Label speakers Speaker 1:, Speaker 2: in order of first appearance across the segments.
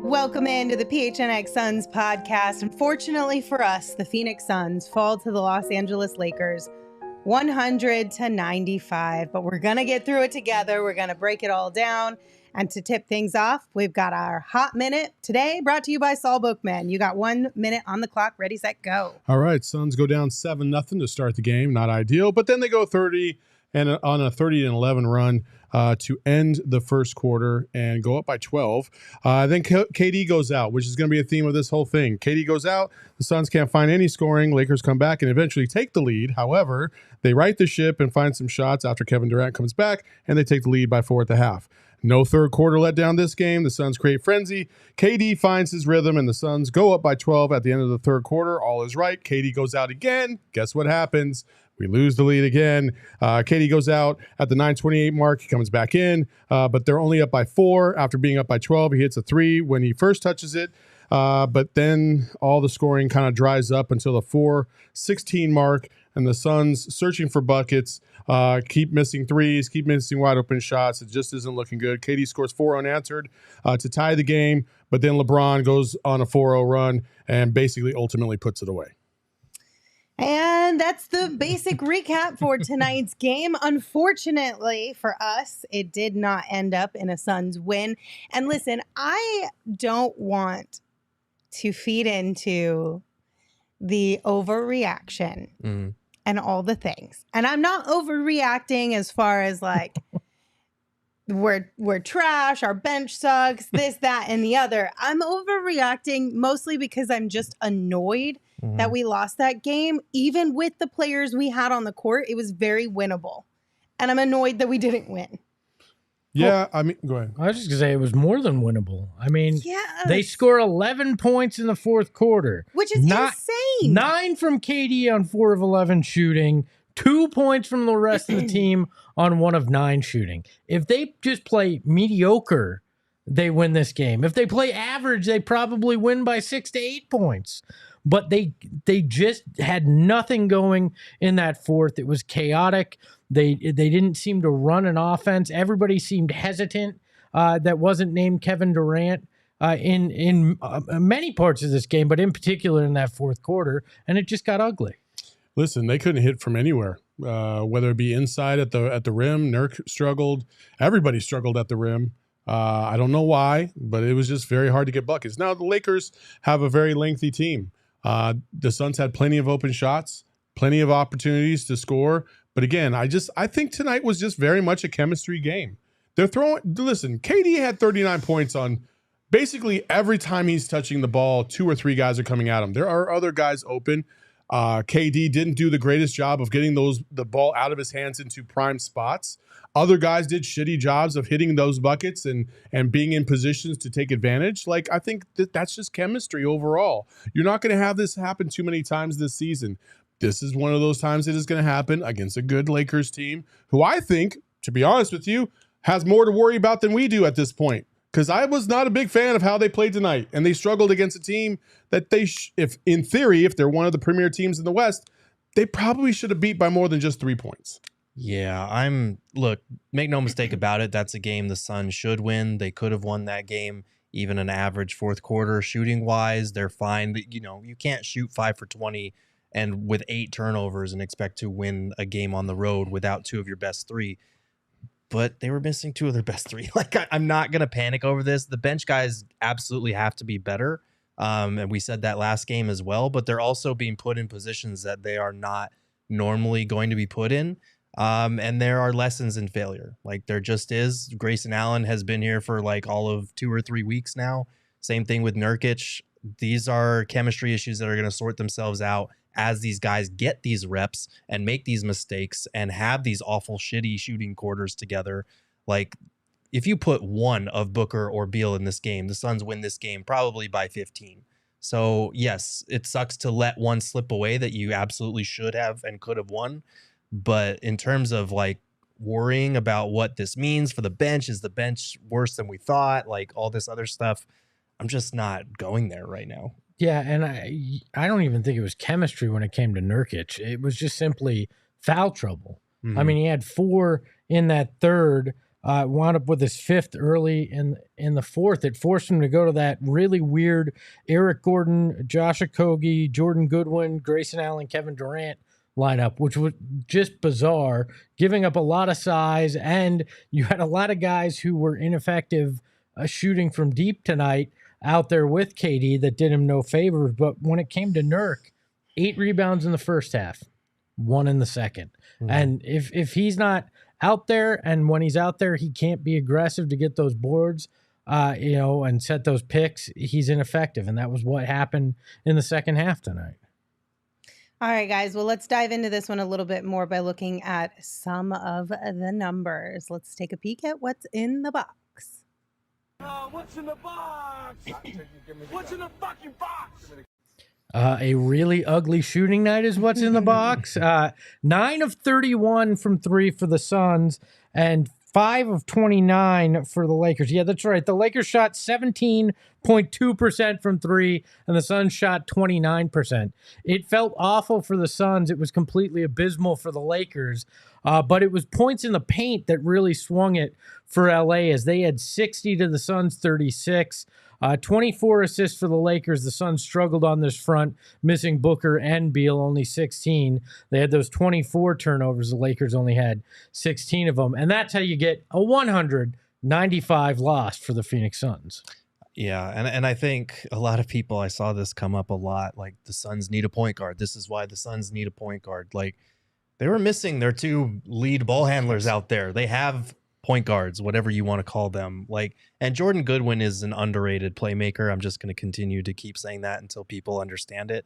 Speaker 1: Welcome into the PHNX Suns podcast. Unfortunately for us, the Phoenix Suns fall to the Los Angeles Lakers 100-95, but we're going to get through it together. We're going to break it all down. And to tip things off, we've got our Hot Minute today, brought to you by Saul Bookman. You got 1 minute on the clock. Ready, set, go.
Speaker 2: All right, Suns go down 7-0 to start the game. Not ideal, but then they go 30 and on a 30-11 run to end the first quarter and go up by 12. Then KD goes out, which is going to be a theme of this whole thing. KD goes out. The Suns can't find any scoring. Lakers come back and eventually take the lead. However, they right the ship and find some shots after Kevin Durant comes back, and they take the lead by 4 at the half. No third quarter letdown this game. The Suns create frenzy. KD finds his rhythm, and the Suns go up by 12 at the end of the third quarter. All is right. KD goes out again. Guess what happens? We lose the lead again. KD goes out at the 9:28 mark. He comes back in, but they're only up by 4 after being up by 12. He hits a 3 when he first touches it, but then all the scoring kind of dries up until the 4:16 mark, and the Suns, searching for buckets, keep missing threes, keep missing wide open shots. It just isn't looking good. KD scores 4 unanswered to tie the game, but then LeBron goes on a 4-0 run and basically ultimately puts it away.
Speaker 1: And that's the basic recap for tonight's game. Unfortunately for us, it did not end up in a Suns win. And listen, I don't want to feed into the overreaction and all the things. And I'm not overreacting as far as like we're trash, our bench sucks, this, that, and the other. I'm overreacting mostly because I'm just annoyed that we lost that game. Even with the players we had on the court, it was very winnable. And I'm annoyed that we didn't win.
Speaker 2: Yeah, I mean, go ahead.
Speaker 3: I was just going to say it was more than winnable. I mean,
Speaker 1: yes.
Speaker 3: They score 11 points in the fourth quarter.
Speaker 1: Which is insane.
Speaker 3: 9 from KD on 4 of 11 shooting, 2 points from the rest of the team on 1 of 9 shooting. If they just play mediocre, they win this game. If they play average, they probably win by 6 to 8 points. But they just had nothing going in that fourth. It was chaotic. They didn't seem to run an offense. Everybody seemed hesitant. That wasn't named Kevin Durant in many parts of this game, but in particular in that fourth quarter, and it just got ugly.
Speaker 2: Listen, they couldn't hit from anywhere, whether it be inside at the rim. Nurk struggled. Everybody struggled at the rim. I don't know why, but it was just very hard to get buckets. Now, the Lakers have a very lengthy team. The Suns had plenty of open shots, plenty of opportunities to score. But again, I think tonight was just very much a chemistry game. Listen, KD had 39 points on basically every time he's touching the ball. 2 or 3 guys are coming at him. There are other guys open. KD didn't do the greatest job of getting the ball out of his hands into prime spots. Other guys did shitty jobs of hitting those buckets and being in positions to take advantage. Like, I think that's just chemistry overall. You're not going to have this happen too many times this season. This is one of those times it is going to happen against a good Lakers team who I think, to be honest with you, has more to worry about than we do at this point. Because I was not a big fan of how they played tonight, and they struggled against a team that if in theory, if they're one of the premier teams in the West, they probably should have beat by more than just 3 points.
Speaker 4: Yeah, look, make no mistake about it. That's a game the Suns should win. They could have won that game, even an average fourth quarter shooting wise. They're fine. You can't shoot 5 for 20 and with 8 turnovers and expect to win a game on the road without 2 of your best 3. But they were missing 2 of their best 3. Like, I'm not going to panic over this. The bench guys absolutely have to be better. And we said that last game as well, but they're also being put in positions that they are not normally going to be put in. And there are lessons in failure. Like, there just is. Grayson Allen has been here for like all of 2 or 3 weeks now. Same thing with Nurkic. These are chemistry issues that are going to sort themselves out as these guys get these reps and make these mistakes and have these awful, shitty shooting quarters together. Like, if you put one of Booker or Beal in this game, the Suns win this game probably by 15. So, yes, it sucks to let one slip away that you absolutely should have and could have won. But in terms of like worrying about what this means for the bench, is the bench worse than we thought? Like all this other stuff, I'm just not going there right now.
Speaker 3: Yeah, and I don't even think it was chemistry when it came to Nurkic. It was just simply foul trouble. I mean, he had 4 in that third, wound up with his 5th early in the 4th. It forced him to go to that really weird Eric Gordon, Josh Okogie, Jordan Goodwin, Grayson Allen, Kevin Durant lineup, which was just bizarre, giving up a lot of size, and you had a lot of guys who were ineffective shooting from deep tonight out there with KD that did him no favors. But when it came to Nurk, 8 rebounds in the first half, 1 in the second. And if he's not out there, and when he's out there, he can't be aggressive to get those boards, and set those picks, he's ineffective. And that was what happened in the second half tonight.
Speaker 1: All right, guys. Well, let's dive into this one a little bit more by looking at some of the numbers. Let's take a peek at what's in the box.
Speaker 5: What's in the box? What's in the fucking box?
Speaker 3: A really ugly shooting night is what's in the box. 9 of 31 from 3 for the Suns and 5 of 29 for the Lakers. Yeah, that's right. The Lakers shot 17.2% from 3, and the Suns shot 29%. It felt awful for the Suns. It was completely abysmal for the Lakers. But it was points in the paint that really swung it for LA, as they had 60 to the Suns 36. 24 assists for the Lakers. The Suns struggled on this front, missing Booker and Beal, only 16. They had those 24 turnovers. The Lakers only had 16 of them. And that's how you get a 195 loss for the Phoenix Suns.
Speaker 4: Yeah, and I think a lot of people, I saw this come up a lot, like the Suns need a point guard. This is why the Suns need a point guard. Like, they were missing their 2 lead ball handlers out there. They have point guards, whatever you want to call them. Like, and Jordan Goodwin is an underrated playmaker. I'm just going to continue to keep saying that until people understand it.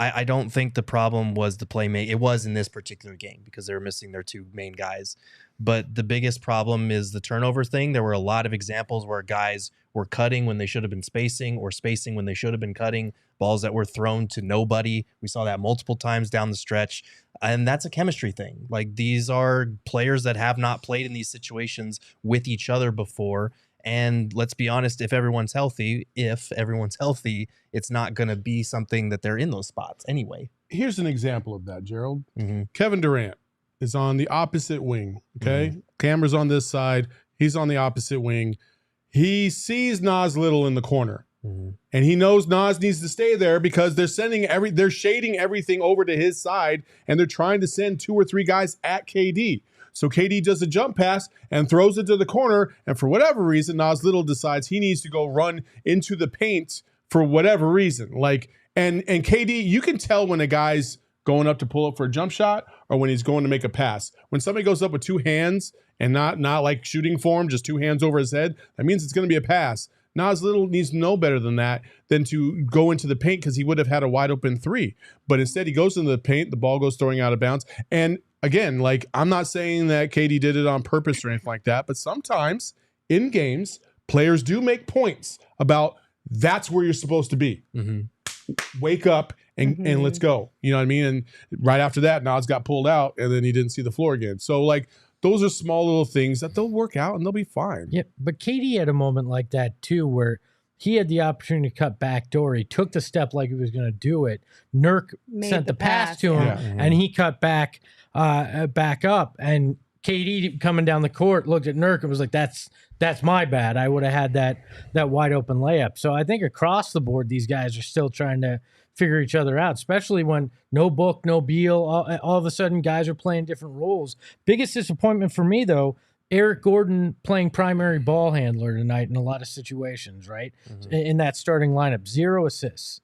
Speaker 4: I don't think the problem was the playmate. It was in this particular game because they were missing their 2 main guys. But the biggest problem is the turnover thing. There were a lot of examples where guys were cutting when they should have been spacing, or spacing when they should have been cutting, balls that were thrown to nobody. We saw that multiple times down the stretch. And that's a chemistry thing. Like, these are players that have not played in these situations with each other before. And let's be honest, if everyone's healthy, it's not going to be something that they're in those spots anyway.
Speaker 2: Here's an example of that, Gerald. Kevin Durant is on the opposite wing, okay? Camera's on this side. He's on the opposite wing. He sees Nas Little in the corner. And he knows Nas needs to stay there because they're shading everything over to his side, and they're trying to send 2 or 3 guys at KD. So KD does a jump pass and throws it to the corner, and for whatever reason, Nas Little decides he needs to go run into the paint for whatever reason. Like, and KD, you can tell when a guy's going up to pull up for a jump shot or when he's going to make a pass. When somebody goes up with 2 hands and not like shooting form, just 2 hands over his head, that means it's going to be a pass. Nas Little needs to know better than that, than to go into the paint, because he would have had a wide open 3. But instead, he goes into the paint, the ball goes throwing out of bounds. And again, like, I'm not saying that KD did it on purpose or anything like that, but sometimes in games, players do make points about that's where you're supposed to be. Wake up and let's go. You know what I mean? And right after that, Nas got pulled out, and then he didn't see the floor again. So, like, those are small little things that they'll work out and they'll be fine.
Speaker 3: Yeah, but KD had a moment like that too, where he had the opportunity to cut backdoor. He took the step like he was going to do it. Nurk sent the pass to him, and he cut back up. And KD coming down the court looked at Nurk and was like, "That's my bad. I would have had that wide open layup." So I think across the board, these guys are still trying to figure each other out, especially when no Book, no Beal, all of a sudden guys are playing different roles. Biggest disappointment for me, though, Eric Gordon playing primary ball handler tonight in a lot of situations, right? In that starting lineup, 0 assists.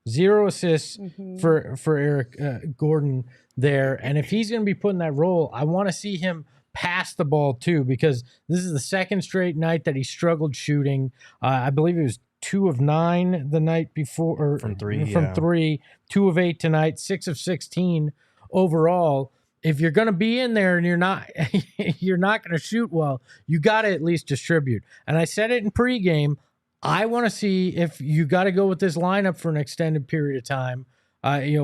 Speaker 3: 0 assists for Eric Gordon there. And if he's going to be put in that role, I want to see him pass the ball too, because this is the second straight night that he struggled shooting. I believe it was 2 of 9 the night before, or
Speaker 4: From three,
Speaker 3: from
Speaker 4: yeah.
Speaker 3: 3, 2 of 8 tonight, 6 of 16 overall. If you're going to be in there and you're not going to shoot well, you got to at least distribute. And I said it in pregame. I want to see if you got to go with this lineup for an extended period of time,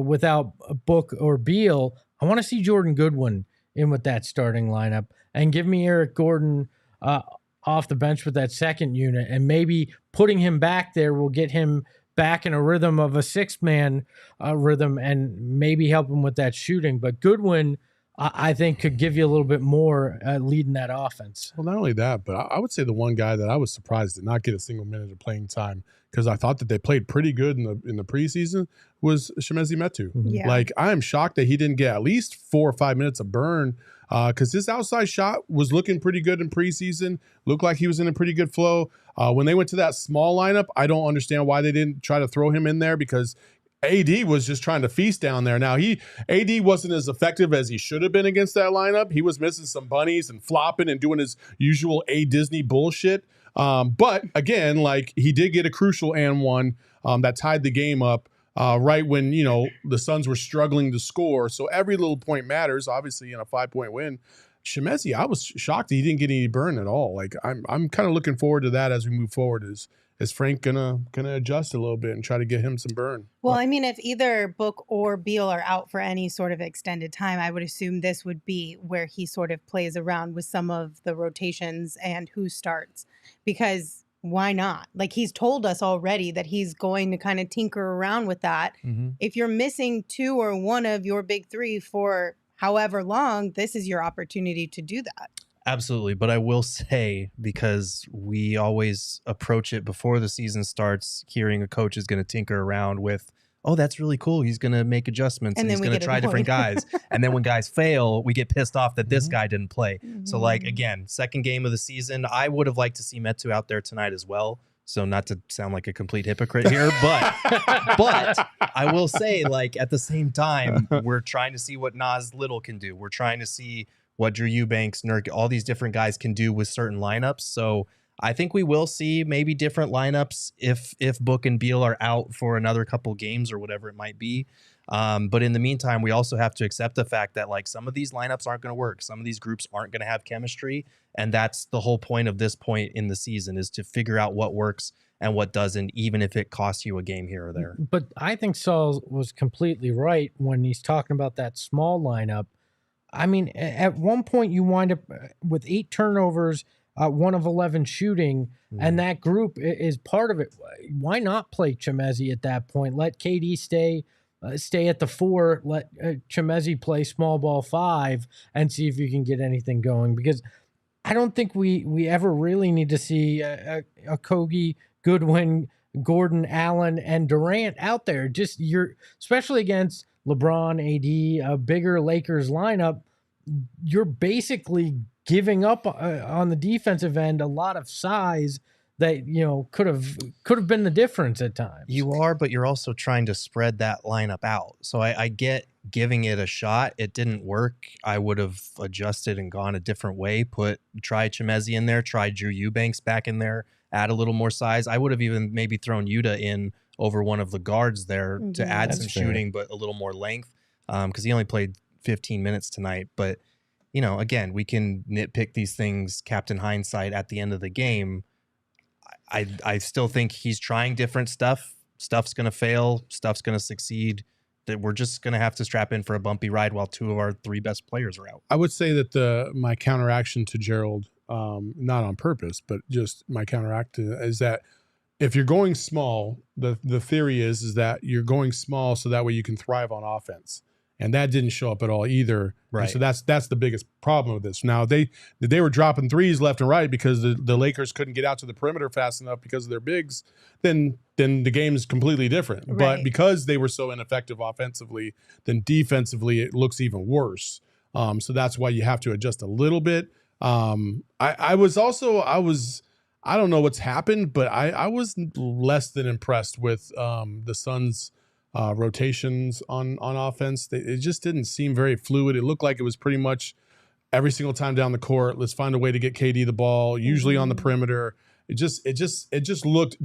Speaker 3: without Book or Beal. I want to see Jordan Goodwin in with that starting lineup, and give me Eric Gordon off the bench with that second unit, and maybe putting him back there will get him back in a rhythm of a 6-man rhythm, and maybe help him with that shooting. But Goodwin, I think, could give you a little bit more leading that offense.
Speaker 2: Well, not only that, but I would say the one guy that I was surprised did not get a single minute of playing time, because I thought that they played pretty good in the preseason, was Chimezie Metu.
Speaker 1: Yeah.
Speaker 2: Like, I am shocked that he didn't get at least 4 or 5 minutes of burn, because his outside shot was looking pretty good in preseason. Looked like he was in a pretty good flow. When they went to that small lineup, I don't understand why they didn't try to throw him in there, because AD was just trying to feast down there. Now, AD wasn't as effective as he should have been against that lineup. He was missing some bunnies and flopping and doing his usual Disney bullshit. But again, like, he did get a crucial and one that tied the game up right when, the Suns were struggling to score. So every little point matters, obviously, in a 5-point win. Chimezie, I was shocked that he didn't get any burn at all. Like, I'm kind of looking forward to that as we move forward. Is Frank gonna adjust a little bit and try to get him some burn?
Speaker 1: Well, I mean, if either Book or Beal are out for any sort of extended time, I would assume this would be where he sort of plays around with some of the rotations and who starts, because why not? Like, he's told us already that he's going to kind of tinker around with that.
Speaker 4: Mhm.
Speaker 1: If you're missing 2 or 1 of your big 3 for however long, this is your opportunity to do that.
Speaker 4: Absolutely. But I will say, because we always approach it before the season starts, hearing a coach is going to tinker around with, oh, that's really cool, he's going to make adjustments, and he's going to try different guys. And then when guys fail, we get pissed off that this guy didn't play. So, like, again, second game of the season, I would have liked to see Metu out there tonight as well. So, not to sound like a complete hypocrite here, but I will say, like, at the same time, we're trying to see what Nas Little can do. We're trying to see what Drew Eubanks, Nurk, all these different guys can do with certain lineups. So I think we will see maybe different lineups if Book and Beal are out for another couple games or whatever it might be. But in the meantime, we also have to accept the fact that, like, some of these lineups aren't going to work. Some of these groups aren't going to have chemistry. And that's the whole point of this point in the season, is to figure out what works and what doesn't, even if it costs you a game here or there.
Speaker 3: But I think Saul was completely right when he's talking about that small lineup. I mean, at one point you wind up with 8 turnovers, 1 of 11 shooting, and that group is part of it. Why not play Chimezie at that point? Let KD stay at the 4, let Chimezie play small ball 5, and see if you can get anything going. Because I don't think we ever really need to see Okogie, Goodwin, Gordon, Allen, and Durant out there. Just especially against LeBron, AD, a bigger Lakers lineup, you're basically giving up on the defensive end a lot of size that, could have been the difference at times.
Speaker 4: You are, but you're also trying to spread that lineup out. So I get giving it a shot. It didn't work. I would have adjusted and gone a different way. Try Chimezie in there, try Drew Eubanks back in there, add a little more size. I would have even maybe thrown Yuta in over one of the guards there to add some shooting, but a little more length, because he only played 15 minutes tonight. But, again, we can nitpick these things, Captain Hindsight, at the end of the game. I still think he's trying different stuff. Stuff's going to fail. Stuff's going to succeed. That we're just going to have to strap in for a bumpy ride while 2 of our 3 best players are out.
Speaker 2: I would say that my counteraction to Gerald, not on purpose, but just my counteract is that if you're going small, the theory is that you're going small so that way you can thrive on offense. And that didn't show up at all either.
Speaker 4: Right.
Speaker 2: And so that's the biggest problem with this. Now, they were dropping threes left and right because the Lakers couldn't get out to the perimeter fast enough because of their bigs, then the game is completely different.
Speaker 1: Right.
Speaker 2: But because they were so ineffective offensively, then defensively it looks even worse. So that's why you have to adjust a little bit. I don't know what's happened, but I was less than impressed with the Suns' rotations on offense. It just didn't seem very fluid. It looked like it was pretty much every single time down the court. Let's find a way to get KD the ball, usually on the perimeter. It just looked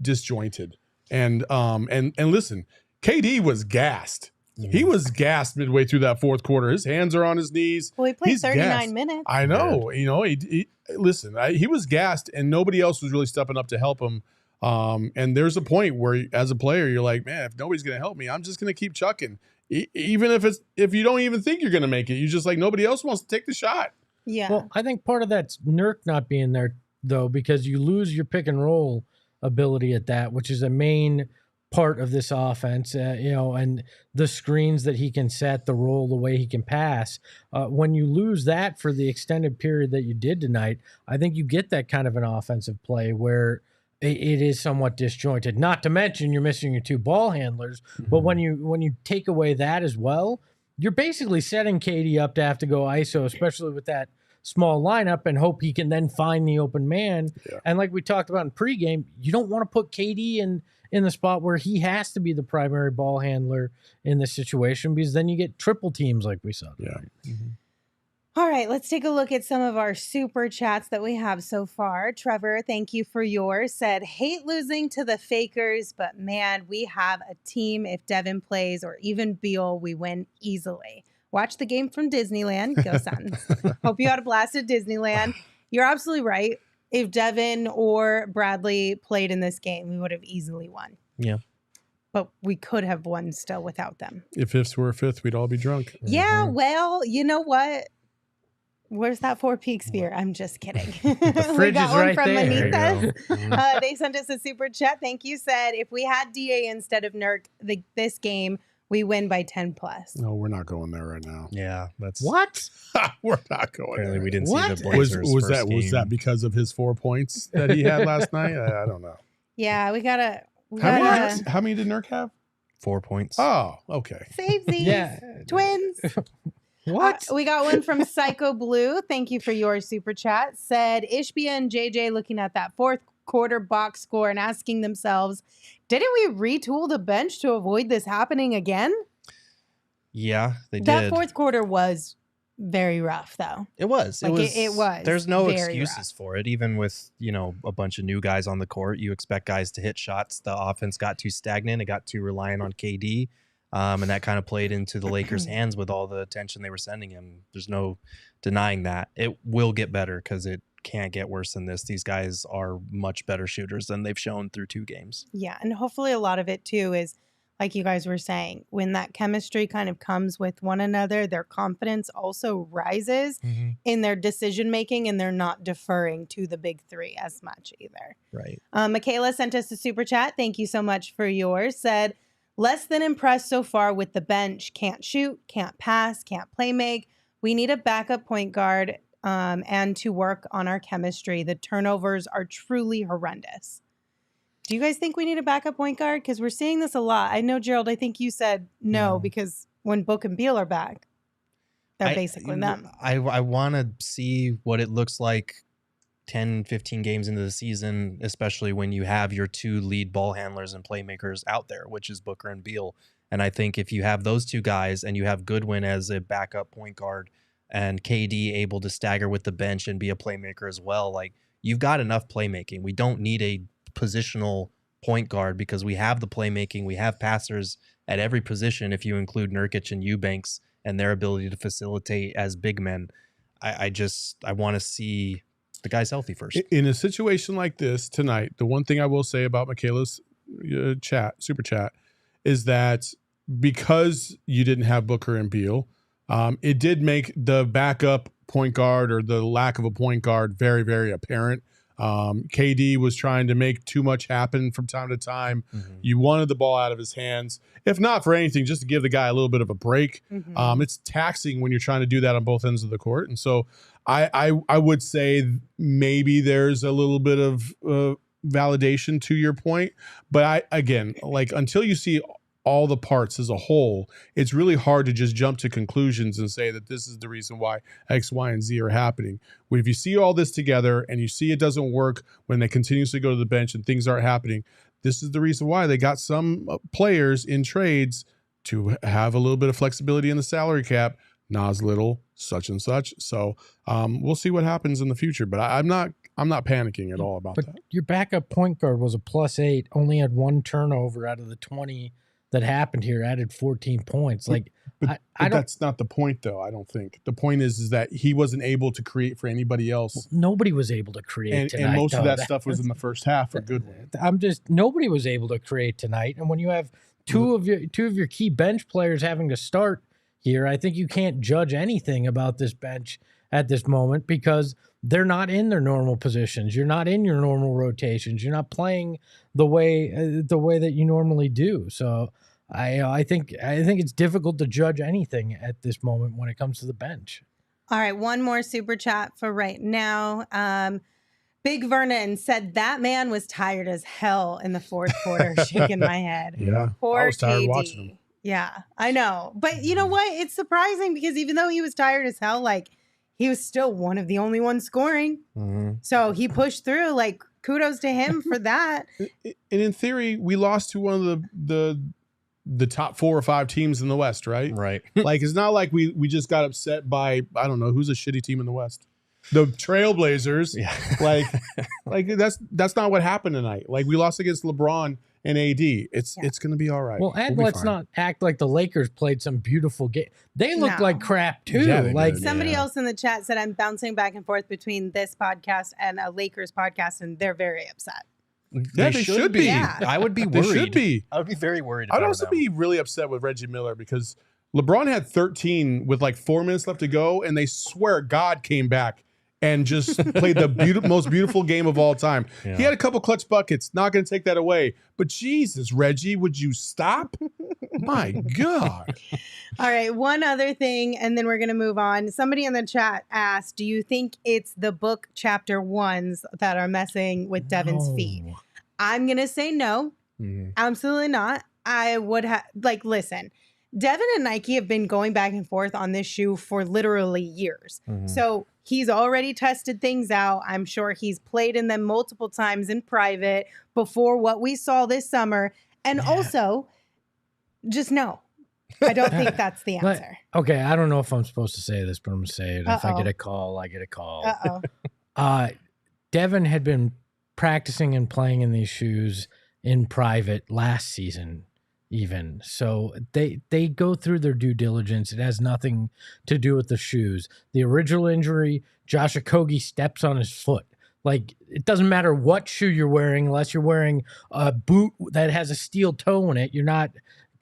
Speaker 2: disjointed. And listen, KD was gassed. He was gassed midway through that fourth quarter. His hands are on his knees.
Speaker 1: Well, he played
Speaker 2: He's
Speaker 1: 39
Speaker 2: gassed.
Speaker 1: minutes.
Speaker 2: I know. You know, he was gassed, and nobody else was really stepping up to help him. And there's a point where, as a player, you're like, man, if nobody's going to help me, I'm just going to keep chucking. Even if you don't even think you're going to make it, you just like, nobody else wants to take the shot.
Speaker 1: Yeah.
Speaker 3: Well, I think part of that's Nurk not being there, though, because you lose your pick and roll ability at that, which is a main part of this offense, and the screens that he can set, the roll, the way he can pass. When you lose that for the extended period that you did tonight, I think you get that kind of an offensive play where it is somewhat disjointed. Not to mention you're missing your two ball handlers, but when you take away that as well, you're basically setting KD up to have to go ISO, especially with that small lineup, and hope he can then find the open man. Yeah. And like we talked about in pregame, you don't want to put KD in the spot where he has to be the primary ball handler in this situation, because then you get triple teams like we saw tonight.
Speaker 2: Yeah.
Speaker 1: All right, let's take a look at some of our super chats that we have so far. Trevor, thank you for yours. Said, hate losing to the Fakers, but man, we have a team. If Devin plays or even Beal, we win easily. Watch the game from Disneyland. Go Suns. Hope you had a blast at Disneyland. You're absolutely right. If Devin or Bradley played in this game, we would have easily won.
Speaker 4: Yeah.
Speaker 1: But we could have won still without them.
Speaker 2: If ifs were a fifth, we'd all be drunk.
Speaker 1: Yeah, well, you know what? Where's that Four Peaks beer? I'm just kidding. The
Speaker 3: fridge
Speaker 1: we got
Speaker 3: is
Speaker 1: one
Speaker 3: right
Speaker 1: from
Speaker 3: there.
Speaker 1: Manitas. They sent us a super chat. Thank you. Said, if we had DA instead of Nurk this game, we win by 10 plus.
Speaker 2: No, we're not going there right now.
Speaker 4: Yeah, that's
Speaker 3: What?
Speaker 2: We're not going
Speaker 4: apparently
Speaker 2: there.
Speaker 4: we didn't
Speaker 3: What?
Speaker 4: see the Blazers.
Speaker 2: Was
Speaker 4: first
Speaker 2: that
Speaker 4: game.
Speaker 2: because of his 4 points that he had last night? I don't know.
Speaker 1: Yeah, we gotta
Speaker 2: How many did Nurk have?
Speaker 4: 4 points?
Speaker 2: Oh, okay.
Speaker 1: save these
Speaker 3: Yeah.
Speaker 1: twins.
Speaker 3: What?
Speaker 1: We got one from Psycho Blue. Thank you for your super chat. Said, Ishbia and JJ looking at that fourth quarter box score and asking themselves, didn't we retool the bench to avoid this happening again?
Speaker 4: Yeah, they did.
Speaker 1: That fourth quarter was very rough, though.
Speaker 4: It was.
Speaker 1: Like, it was
Speaker 4: There's no
Speaker 1: very
Speaker 4: excuses
Speaker 1: rough.
Speaker 4: for it. Even with, a bunch of new guys on the court, you expect guys to hit shots. The offense got too stagnant. It got too reliant on KD. And that kind of played into the Lakers' hands with all the attention they were sending him. There's no denying that. It will get better because it can't get worse than this. These guys are much better shooters than they've shown through 2 games.
Speaker 1: Yeah, and hopefully a lot of it, too, is like you guys were saying, when that chemistry kind of comes with one another, their confidence also rises in their decision making, and they're not deferring to the big three as much either.
Speaker 4: Right.
Speaker 1: Michaela sent us a super chat. Thank you so much for yours. Said, less than impressed so far with the bench. Can't shoot, can't pass, can't play make. We need a backup point guard and to work on our chemistry. The turnovers are truly horrendous. Do you guys think we need a backup point guard? Because we're seeing this a lot. I know, Gerald, I think you said no, because when Book and Beal are back, they're basically them.
Speaker 4: I want to see what it looks like 10, 15 games into the season, especially when you have your 2 lead ball handlers and playmakers out there, which is Booker and Beal. And I think if you have those 2 guys and you have Goodwin as a backup point guard and KD able to stagger with the bench and be a playmaker as well, like, you've got enough playmaking. We don't need a positional point guard because we have the playmaking. We have passers at every position if you include Nurkic and Eubanks and their ability to facilitate as big men. I want to see the guys healthy first.
Speaker 2: In a situation like this tonight, the one thing I will say about Michaela's super chat, is that because you didn't have Booker and Beal, it did make the backup point guard or the lack of a point guard very, very apparent. KD was trying to make too much happen from time to time. You wanted the ball out of his hands, if not for anything, just to give the guy a little bit of a break. It's taxing when you're trying to do that on both ends of the court. And so I would say maybe there's a little bit of validation to your point. But until you see all the parts as a whole, it's really hard to just jump to conclusions and say that this is the reason why X, Y, and Z are happening. If you see all this together and you see it doesn't work when they continuously go to the bench and things aren't happening, this is the reason why they got some players in trades to have a little bit of flexibility in the salary cap Nas Little, such and such. So we'll see what happens in the future. But I'm not panicking at all about that.
Speaker 3: Your backup point guard was a +8, only had 1 turnover out of the 20 that happened here, added 14 points. Like,
Speaker 2: But that's not the point, though. I don't think the point is that he wasn't able to create for anybody else.
Speaker 3: Nobody was able to create tonight.
Speaker 2: And most of that stuff was in the first half for Goodwin.
Speaker 3: Nobody was able to create tonight. And when you have two of your key bench players having to start here, I think you can't judge anything about this bench at this moment because they're not in their normal positions. You're not in your normal rotations. You're not playing the way that you normally do. So I think it's difficult to judge anything at this moment when it comes to the bench.
Speaker 1: All right, one more super chat for right now. Big Vernon said that man was tired as hell in the fourth quarter, shaking my head.
Speaker 2: Yeah,
Speaker 1: Poor
Speaker 2: I was tired
Speaker 1: KD.
Speaker 2: watching him.
Speaker 1: Yeah, I know. But you know what? It's surprising because even though he was tired as hell, like he was still one of the only ones scoring.
Speaker 4: Mm-hmm.
Speaker 1: So he pushed through. Like kudos to him for that.
Speaker 2: And in theory, we lost to one of the top 4 or 5 teams in the West, right?
Speaker 4: Right.
Speaker 2: Like, it's not like we just got upset by, I don't know, who's a shitty team in the West? The Trailblazers.
Speaker 4: Yeah.
Speaker 2: like that's not what happened tonight. Like, we lost against LeBron and AD. It's going to be all right.
Speaker 3: Well, and
Speaker 2: We'll be
Speaker 3: let's
Speaker 2: fine.
Speaker 3: not act like the Lakers played some beautiful game. They looked
Speaker 1: No.
Speaker 3: like crap too.
Speaker 2: Yeah, they
Speaker 3: like
Speaker 2: did.
Speaker 1: Somebody else in the chat said I'm bouncing back and forth between this podcast and a Lakers podcast, and they're very upset.
Speaker 2: Yeah, they should be.
Speaker 1: Yeah.
Speaker 4: I would be
Speaker 2: They
Speaker 4: worried.
Speaker 2: should be.
Speaker 4: I would be very worried
Speaker 2: I'd
Speaker 4: about
Speaker 2: also
Speaker 4: them.
Speaker 2: be really upset with Reggie Miller because LeBron had 13 with like 4 minutes left to go, and they swear God came back and just played the most beautiful game of all time.
Speaker 4: Yeah.
Speaker 2: He had a couple clutch buckets. Not going to take that away. But Jesus, Reggie, would you stop? My God.
Speaker 1: All right, one other thing, and then we're going to move on. Somebody in the chat asked, do you think it's the book chapter 1s that are messing with Devin's feet?
Speaker 3: No.
Speaker 1: I'm going to say no.
Speaker 4: Mhm.
Speaker 1: Absolutely not. I would have, listen, Devin and Nike have been going back and forth on this shoe for literally years.
Speaker 4: Mhm.
Speaker 1: So he's already tested things out. I'm sure he's played in them multiple times in private before what we saw this summer. And also, just no. I don't think that's the
Speaker 3: But-
Speaker 1: answer.
Speaker 3: Okay, I don't know if I'm supposed to say this, but I'm gonna say it. If I
Speaker 1: Uh-oh.
Speaker 3: get a call, I get a call.
Speaker 1: Uh-oh.
Speaker 3: Devin had been practicing and playing in these shoes in private last season, even. So they go through their due diligence. It has nothing to do with the shoes. The original injury, Josh Okogie steps on his foot. Like, it doesn't matter what shoe you're wearing, unless you're wearing a boot that has a steel toe in it. You're not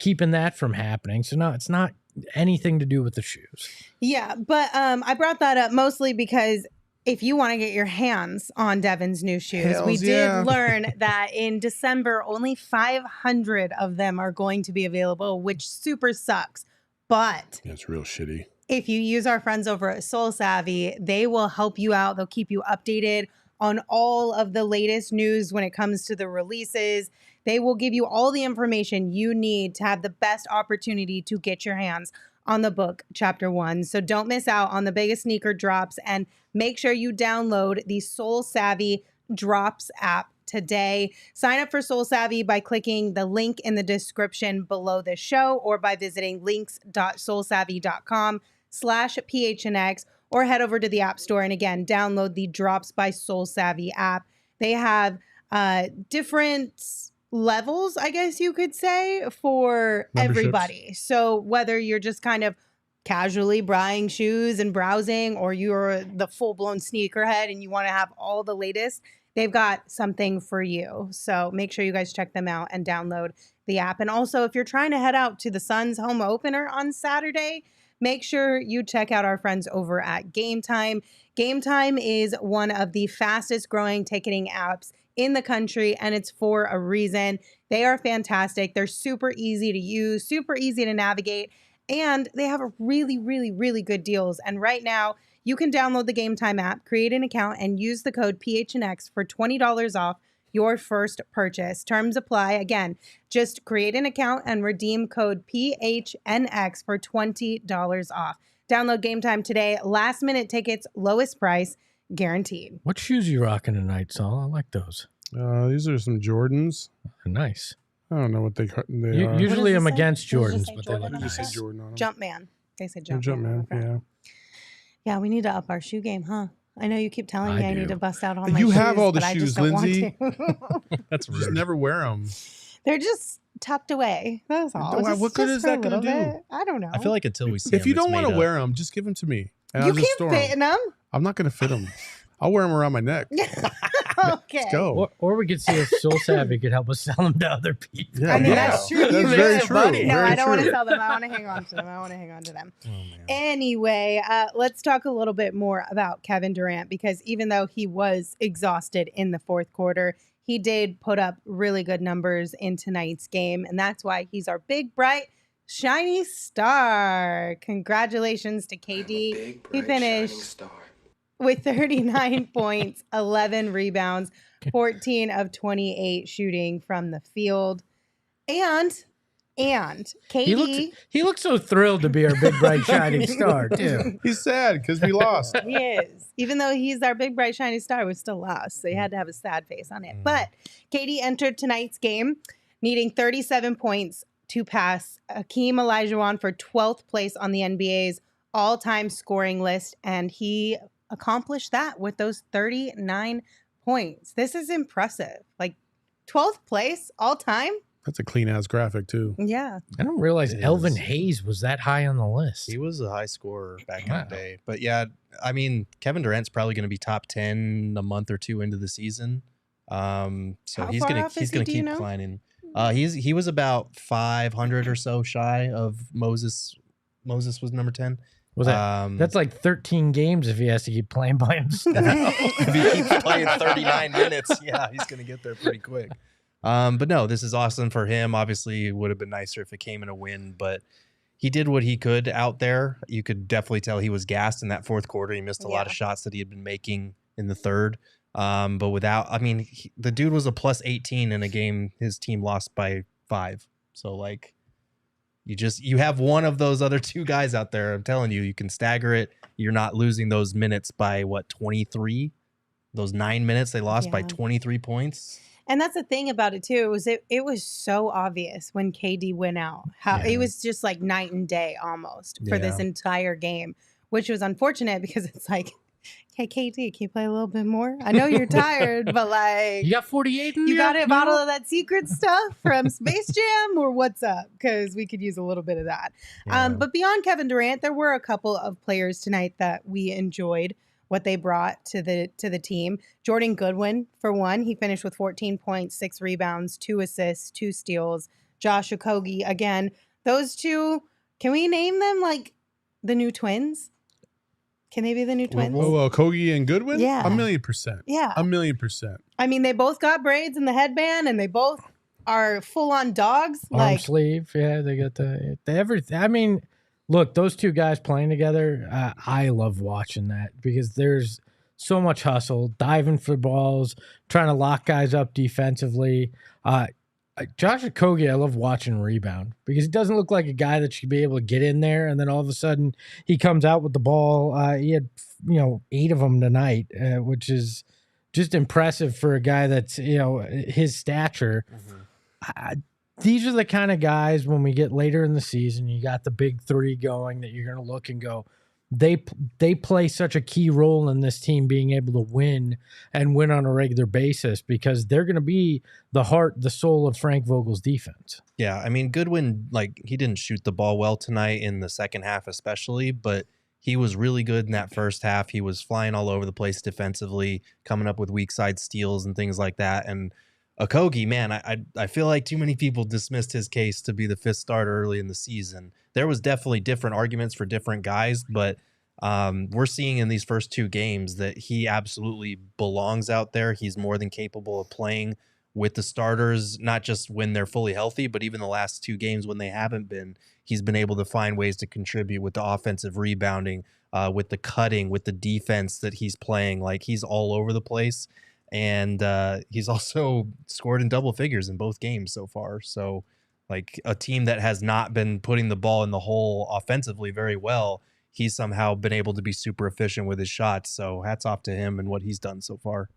Speaker 3: keeping that from happening. So no, it's not anything to do with the shoes.
Speaker 1: Yeah, but I brought that up mostly because if you want to get your hands on Devin's new shoes, we
Speaker 2: Hells
Speaker 1: did
Speaker 2: yeah.
Speaker 1: learn that in December, only 500 of them are going to be available, which super sucks. But
Speaker 2: That's real shitty.
Speaker 1: if you use our friends over at Soul Savvy, they will help you out. They'll keep you updated on all of the latest news when it comes to the releases. They will give you all the information you need to have the best opportunity to get your hands on the book chapter 1. So don't miss out on the biggest sneaker drops, and make sure you download the Soul Savvy Drops app today. Sign up for Soul Savvy by clicking the link in the description below this show or by visiting links.soulsavvy.com/PHNX or head over to the App Store and again, download the Drops by Soul Savvy app. They have different levels, I guess you could say, for
Speaker 2: Memberships.
Speaker 1: everybody. So whether you're just kind of casually buying shoes and browsing, or you're the full-blown sneakerhead and you want to have all the latest, they've got something for you. So make sure you guys check them out and download the app. And also, if you're trying to head out to the Suns home opener on Saturday, make sure you check out our friends over at Game Time. Game Time is one of the fastest growing ticketing apps in the country, and it's for a reason. They are fantastic. They're super easy to use, super easy to navigate, and they have a really, really, really good deals. And right now, you can download the Game Time app, create an account, and use the code PHNX for $20 off your first purchase. Terms apply. Again, just create an account and redeem code PHNX for $20 off. Download Game Time today. Last minute tickets, lowest price, guaranteed.
Speaker 3: What shoes are you rocking tonight, Saul? I like those.
Speaker 2: These are some Jordans.
Speaker 3: They're nice.
Speaker 2: I don't know what they are.
Speaker 3: Usually
Speaker 1: What
Speaker 3: I'm
Speaker 1: does it say?
Speaker 3: against
Speaker 1: Does it
Speaker 3: Jordans,
Speaker 1: say
Speaker 3: but they
Speaker 1: Jordan
Speaker 3: look
Speaker 1: on
Speaker 2: Just say
Speaker 1: it?
Speaker 3: nice.
Speaker 2: Jordan on them.
Speaker 1: Jumpman. They said jump,
Speaker 2: Jump man. Yeah.
Speaker 1: Yeah, we need to up our shoe game, huh? I know you keep telling me I need to bust out all my
Speaker 2: You
Speaker 1: shoes.
Speaker 2: have all the
Speaker 1: but I just
Speaker 2: shoes,
Speaker 1: don't want
Speaker 2: Lindsay.
Speaker 1: to.
Speaker 4: That's
Speaker 2: Just
Speaker 4: rude.
Speaker 2: never wear them.
Speaker 1: They're just tucked away. That's all.
Speaker 2: What good is
Speaker 1: for a
Speaker 2: that going to
Speaker 1: little
Speaker 2: do?
Speaker 1: bit. I don't know.
Speaker 4: I feel like until we see
Speaker 2: If you
Speaker 4: them,
Speaker 2: don't
Speaker 4: it's
Speaker 2: want to
Speaker 4: made
Speaker 2: wear them, just give them to me. And
Speaker 1: you
Speaker 2: I'll just
Speaker 1: can't
Speaker 2: store
Speaker 1: fit
Speaker 2: 'em.
Speaker 1: in them.
Speaker 2: I'm not going to fit them. I'll wear them around my neck.
Speaker 1: Okay.
Speaker 2: Let's go.
Speaker 3: Or we could see if Soul Savvy could help us sell them to other people.
Speaker 2: Yeah,
Speaker 1: I mean,
Speaker 2: yeah.
Speaker 1: that's true.
Speaker 2: That's
Speaker 1: You
Speaker 2: very
Speaker 1: should.
Speaker 2: true.
Speaker 1: No,
Speaker 2: Very
Speaker 1: I don't want to
Speaker 2: true.
Speaker 1: sell them. I want to hang on to them. I want to hang on to them.
Speaker 4: Oh, man.
Speaker 1: Anyway, let's talk a little bit more about Kevin Durant, because even though he was exhausted in the fourth quarter, he did put up really good numbers in tonight's game. And that's why he's our big, bright, shiny star. Congratulations to KD. He finished with 39 points, 11 rebounds, 14 of 28 shooting from the field. And KD,
Speaker 3: He looks so thrilled to be our big, bright, shining star, too.
Speaker 2: He's sad because we lost.
Speaker 1: he is. Even though he's our big, bright, shiny star, we still lost. So he had to have a sad face on it. But KD entered tonight's game needing 37 points to pass Hakeem Olajuwon for 12th place on the NBA's all-time scoring list. And he accomplished that with those 39 points. This is impressive. Like 12th place all time.
Speaker 2: That's a clean ass graphic too.
Speaker 1: Yeah.
Speaker 3: I don't realize
Speaker 4: It
Speaker 3: Elvin
Speaker 4: is.
Speaker 3: Hayes was that high on the list.
Speaker 4: He was a high scorer back
Speaker 3: Wow.
Speaker 4: in the day. But yeah, I mean, Kevin Durant's probably going to be top 10 a month or two into the season. So
Speaker 1: How
Speaker 4: he's
Speaker 1: far
Speaker 4: going
Speaker 1: off
Speaker 4: to
Speaker 1: is he, do you
Speaker 4: keep
Speaker 1: know?
Speaker 4: climbing. He was about 500 or so shy of Moses. Moses was number 10.
Speaker 3: Was that? That's like 13 games if he has to keep playing by himself.
Speaker 4: if he keeps playing 39 minutes, yeah, he's going to get there pretty quick. But no, this is awesome for him. Obviously, it would have been nicer if it came in a win, but he did what he could out there. You could definitely tell he was gassed in that fourth quarter. He missed a lot of shots that he had been making in the third. But without, I mean, the dude was a plus 18 in a game his team lost by 5. So, like, you have one of those other two guys out there. I'm telling you, you can stagger it. You're not losing those minutes by, 23? Those 9 minutes they lost by 23 points.
Speaker 1: And that's the thing about it too, it was so obvious when KD went out. How it was just like night and day almost for this entire game, which was unfortunate because it's like, hey KD, can you play a little bit more? I know you're tired, but like
Speaker 3: You got 48 in
Speaker 1: you got
Speaker 3: there,
Speaker 1: a bottle of that secret stuff from Space Jam or what's up? Because we could use a little bit of that.
Speaker 4: Yeah.
Speaker 1: But beyond Kevin Durant, there were a couple of players tonight that we enjoyed what they brought to the team. Jordan Goodwin, for one, he finished with 14 points, 6 rebounds, 2 assists, 2 steals. Josh Okogie, again, those two, can we name them like the new twins? Can they be the new twins?
Speaker 2: Oh, Okogie and Goodwin?
Speaker 1: Yeah.
Speaker 2: 1,000,000%.
Speaker 1: Yeah.
Speaker 2: 1,000,000%.
Speaker 1: I mean, they both got braids in the headband and they both are full on dogs.
Speaker 3: Arm sleeve. Yeah, they got the everything. I mean, look, those two guys playing together, I love watching that because there's so much hustle, diving for balls, trying to lock guys up defensively. Josh Okogie, I love watching rebound because he doesn't look like a guy that should be able to get in there, and then all of a sudden he comes out with the ball. He had 8 of them tonight, which is just impressive for a guy that's his stature. These are the kind of guys when we get later in the season, you got the big 3 going that you're going to look and go, they play such a key role in this team being able to win and win on a regular basis because they're going to be the heart, the soul of Frank Vogel's defense.
Speaker 4: Yeah, I mean, Goodwin, he didn't shoot the ball well tonight in the second half especially, but he was really good in that first half. He was flying all over the place defensively, coming up with weak side steals and things like that. And Okogie, man, I feel like too many people dismissed his case to be the 5th starter early in the season. There was definitely different arguments for different guys, but we're seeing in these first 2 games that he absolutely belongs out there. He's more than capable of playing with the starters, not just when they're fully healthy, but even the last 2 games when they haven't been. He's been able to find ways to contribute with the offensive rebounding, with the cutting, with the defense that he's playing. Like, he's all over the place. And he's also scored in double figures in both games so far. So, like, a team that has not been putting the ball in the hole offensively very well, he's somehow been able to be super efficient with his shots. So hats off to him and what he's done so far.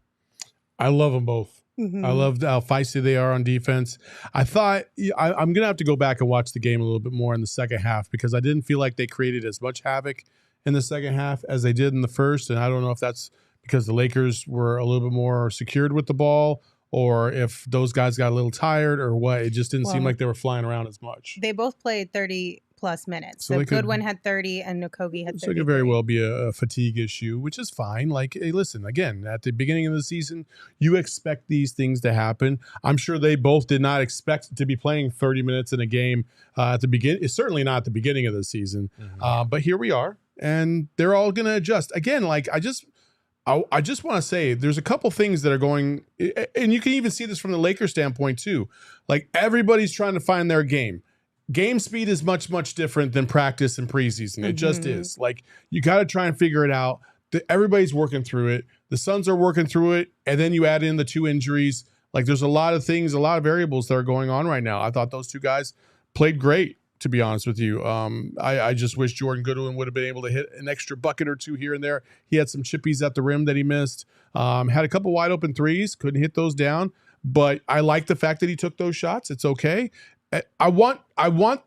Speaker 2: I love them both.
Speaker 1: Mhm.
Speaker 2: I love how feisty they are on defense. I thought I'm going to have to go back and watch the game a little bit more in the second half because I didn't feel like they created as much havoc in the second half as they did in the first. And I don't know if that's because the Lakers were a little bit more secured with the ball or if those guys got a little tired or what. It just didn't seem like they were flying around as much.
Speaker 1: They both played 30-plus minutes.
Speaker 2: So
Speaker 1: So
Speaker 2: they could-
Speaker 1: Goodwin had 30 and Okogie had 30.
Speaker 2: So it could very well be a fatigue issue, which is fine. Like, hey, listen, again, at the beginning of the season, you expect these things to happen. I'm sure they both did not expect to be playing 30 minutes in a game at the beginning. It's certainly not at the beginning of the season. But here we are, and they're all going to adjust. Again, like, I just want to say there's a couple things that are going, and you can even see this from the Lakers standpoint too. Like, everybody's trying to find their game. Game speed is much, much different than practice and preseason. It just is. Like, you got to try and figure it out. Everybody's working through it. The Suns are working through it. And then you add in the 2 injuries. Like, there's a lot of things, a lot of variables that are going on right now. I thought those 2 guys played great, to be honest with you. I just wish Jordan Goodwin would have been able to hit an extra bucket or 2 here and there. He had some chippies at the rim that he missed. Had a couple wide open threes, couldn't hit those down. But I like the fact that he took those shots. It's okay. I want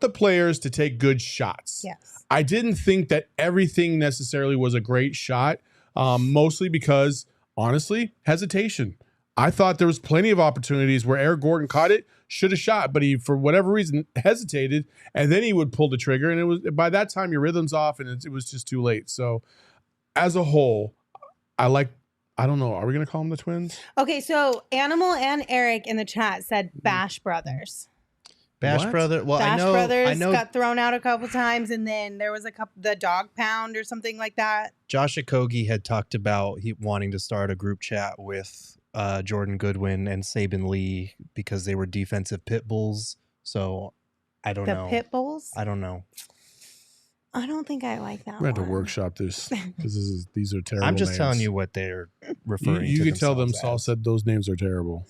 Speaker 2: the players to take good shots.
Speaker 1: Yes.
Speaker 2: I didn't think that everything necessarily was a great shot, mostly because, honestly, hesitation. I thought there was plenty of opportunities where Eric Gordon caught it, should have shot, but he, for whatever reason, hesitated, and then he would pull the trigger, and it was by that time your rhythm's off, and it was just too late. So, as a whole, I don't know. Are we going to call them the twins?
Speaker 1: Okay, so Animal and Eric in the chat said Bash Brothers.
Speaker 4: Bash
Speaker 2: What?
Speaker 4: Brother. Well,
Speaker 1: Bash
Speaker 4: I
Speaker 1: Brothers
Speaker 4: know
Speaker 1: got thrown out a couple times, and then there was the Dog Pound or something like that.
Speaker 4: Josh Okogie had talked about he wanting to start a group chat with Jordan Goodwin and Saban Lee because they were defensive pit bulls. So I don't know.
Speaker 1: The Pit Bulls?
Speaker 2: Uh,
Speaker 4: I don't know.
Speaker 1: I don't think I like that
Speaker 2: We have to
Speaker 1: one.
Speaker 2: workable this because these are terrible.
Speaker 4: I'm just
Speaker 2: names.
Speaker 4: telling you what they're referring to.
Speaker 2: You can tell them
Speaker 4: themselves
Speaker 2: Saul
Speaker 4: as.
Speaker 2: said those names are terrible.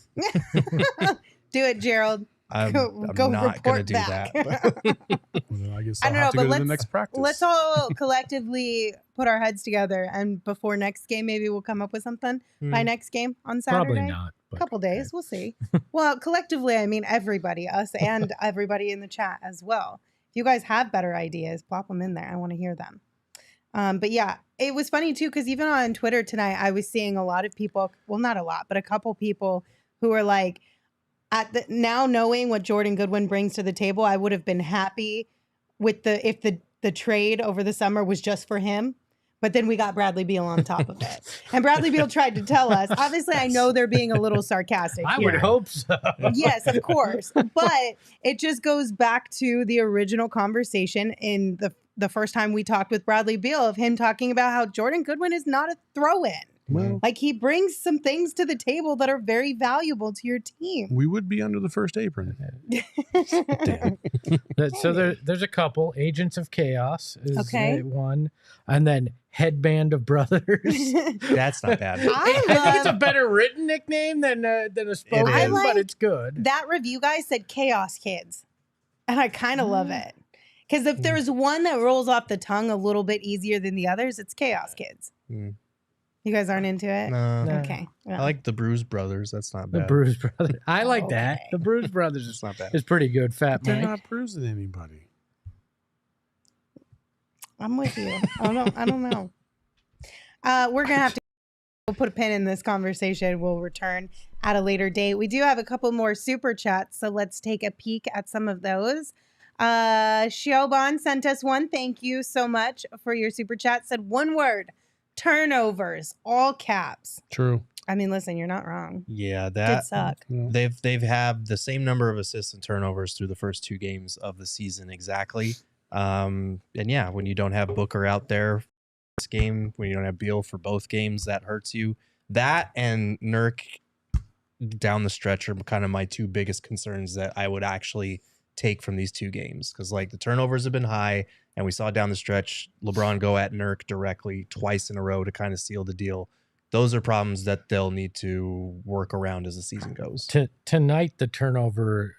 Speaker 1: Do it, Gerald.
Speaker 4: I'm
Speaker 1: Go
Speaker 4: not going to
Speaker 1: report
Speaker 4: do
Speaker 1: back.
Speaker 4: that.
Speaker 2: Well, I guess
Speaker 1: I
Speaker 2: I'll
Speaker 1: don't
Speaker 2: have
Speaker 1: know,
Speaker 2: to
Speaker 1: but
Speaker 2: go to the next practice.
Speaker 1: Let's all collectively put our heads together, and before next game, maybe we'll come up with something by next game on Saturday.
Speaker 3: Probably not.
Speaker 1: A
Speaker 3: But
Speaker 1: couple days, we'll see. Well, collectively, I mean everybody, us and everybody in the chat as well. If you guys have better ideas, plop them in there. I want to hear them. But yeah, it was funny too, because even on Twitter tonight, I was seeing a lot of people, well, not a lot, but a couple people who were like, now knowing what Jordan Goodwin brings to the table, I would have been happy with if the trade over the summer was just for him. But then we got Bradley Beal on top of it. And Bradley Beal tried to tell us, obviously I know they're being a little sarcastic
Speaker 3: I
Speaker 1: here.
Speaker 3: would hope so.
Speaker 1: Yes, of course. But it just goes back to the original conversation in the first time we talked with Bradley Beal of him talking about how Jordan Goodwin is not a throw-in.
Speaker 2: Well,
Speaker 1: Like, he brings some things to the table that are very valuable to your team.
Speaker 2: we would be under the first apron.
Speaker 3: So there's a couple. Agents of Chaos is
Speaker 1: Okay.
Speaker 3: one. And then Headband of Brothers.
Speaker 4: That's not bad.
Speaker 3: I think it's a
Speaker 1: love
Speaker 3: better written nickname than a spoken,
Speaker 1: I
Speaker 3: but
Speaker 1: like
Speaker 3: it's good.
Speaker 1: that review guy said Chaos Kids. And I kind of love it. Because if there's one that rolls off the tongue a little bit easier than the others, it's Chaos Kids.
Speaker 4: Mm.
Speaker 1: You guys aren't into it?
Speaker 4: No.
Speaker 3: No.
Speaker 1: Okay.
Speaker 4: I like the Bruise Brothers. That's not
Speaker 3: The
Speaker 4: bad.
Speaker 3: Bruise Brothers. I like that.
Speaker 1: Okay.
Speaker 3: The Bruise Brothers
Speaker 4: It's not bad.
Speaker 3: is pretty good. Fat
Speaker 2: They're
Speaker 3: Mike.
Speaker 2: not bruising anybody.
Speaker 1: I'm with you. I don't know. We're gonna have to put a pin in this conversation. We'll return at a later date. We do have a couple more super chats, so let's take a peek at some of those. Shioban sent us one. Thank you so much for your super chat. Said one word: turnovers, all caps.
Speaker 2: True.
Speaker 1: I mean, listen, you're not wrong.
Speaker 4: Yeah,
Speaker 1: Did
Speaker 4: that
Speaker 1: suck.
Speaker 2: Yeah.
Speaker 4: they've had the same number of assists and turnovers through the first 2 games of the season exactly. And yeah, when you don't have Booker out there this game, when you don't have Beal for both games, that hurts you. That and Nurk down the stretch are kind of my 2 biggest concerns that I would actually take from these 2 games, because like the turnovers have been high, and we saw down the stretch LeBron go at Nurk directly twice in a row to kind of seal the deal. Those are problems that they'll need to work around as the season goes.
Speaker 3: Tonight, the turnover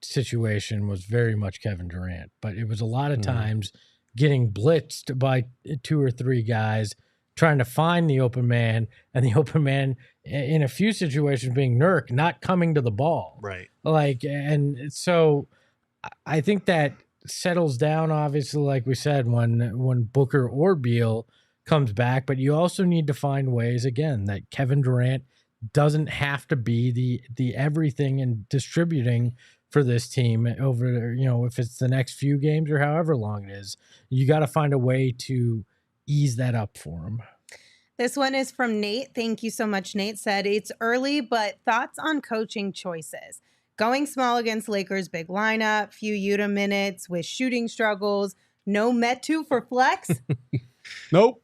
Speaker 3: situation was very much Kevin Durant, but it was a lot of times getting blitzed by 2 or 3 guys trying to find the open man, and the open man in a few situations being Nurk, not coming to the ball.
Speaker 4: Right.
Speaker 3: Like, and so I think that settles down, obviously, like we said, when Booker or Beal comes back, but you also need to find ways, again, that Kevin Durant doesn't have to be the everything and distributing for this team over, if it's the next few games or however long it is. You got to find a way to ease that up for him.
Speaker 1: This one is from Nate. Thank you so much, Nate. Said, it's early, but thoughts on coaching choices. Going small against Lakers' big lineup, few Utah minutes with shooting struggles, no Metu for Flex.
Speaker 2: Nope.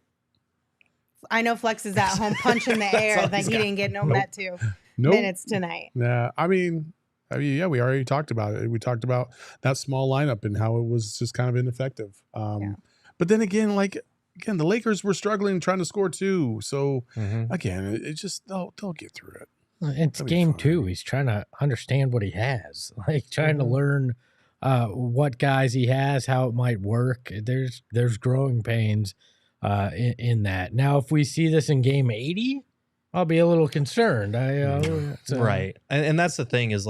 Speaker 1: I know Flex is at home punching the air that he didn't get no Metu minutes tonight.
Speaker 2: Yeah, I mean, yeah, we already talked about it. We talked about that small lineup and how it was just kind of ineffective. But then again, the Lakers were struggling trying to score too. So again, it just they'll get through it.
Speaker 3: It's game 2. He's trying to understand what he has, like trying to learn what guys he has, how it might work. There's growing pains in that. Now, if we see this in game 80, I'll be a little concerned.
Speaker 4: Right. And that's the thing is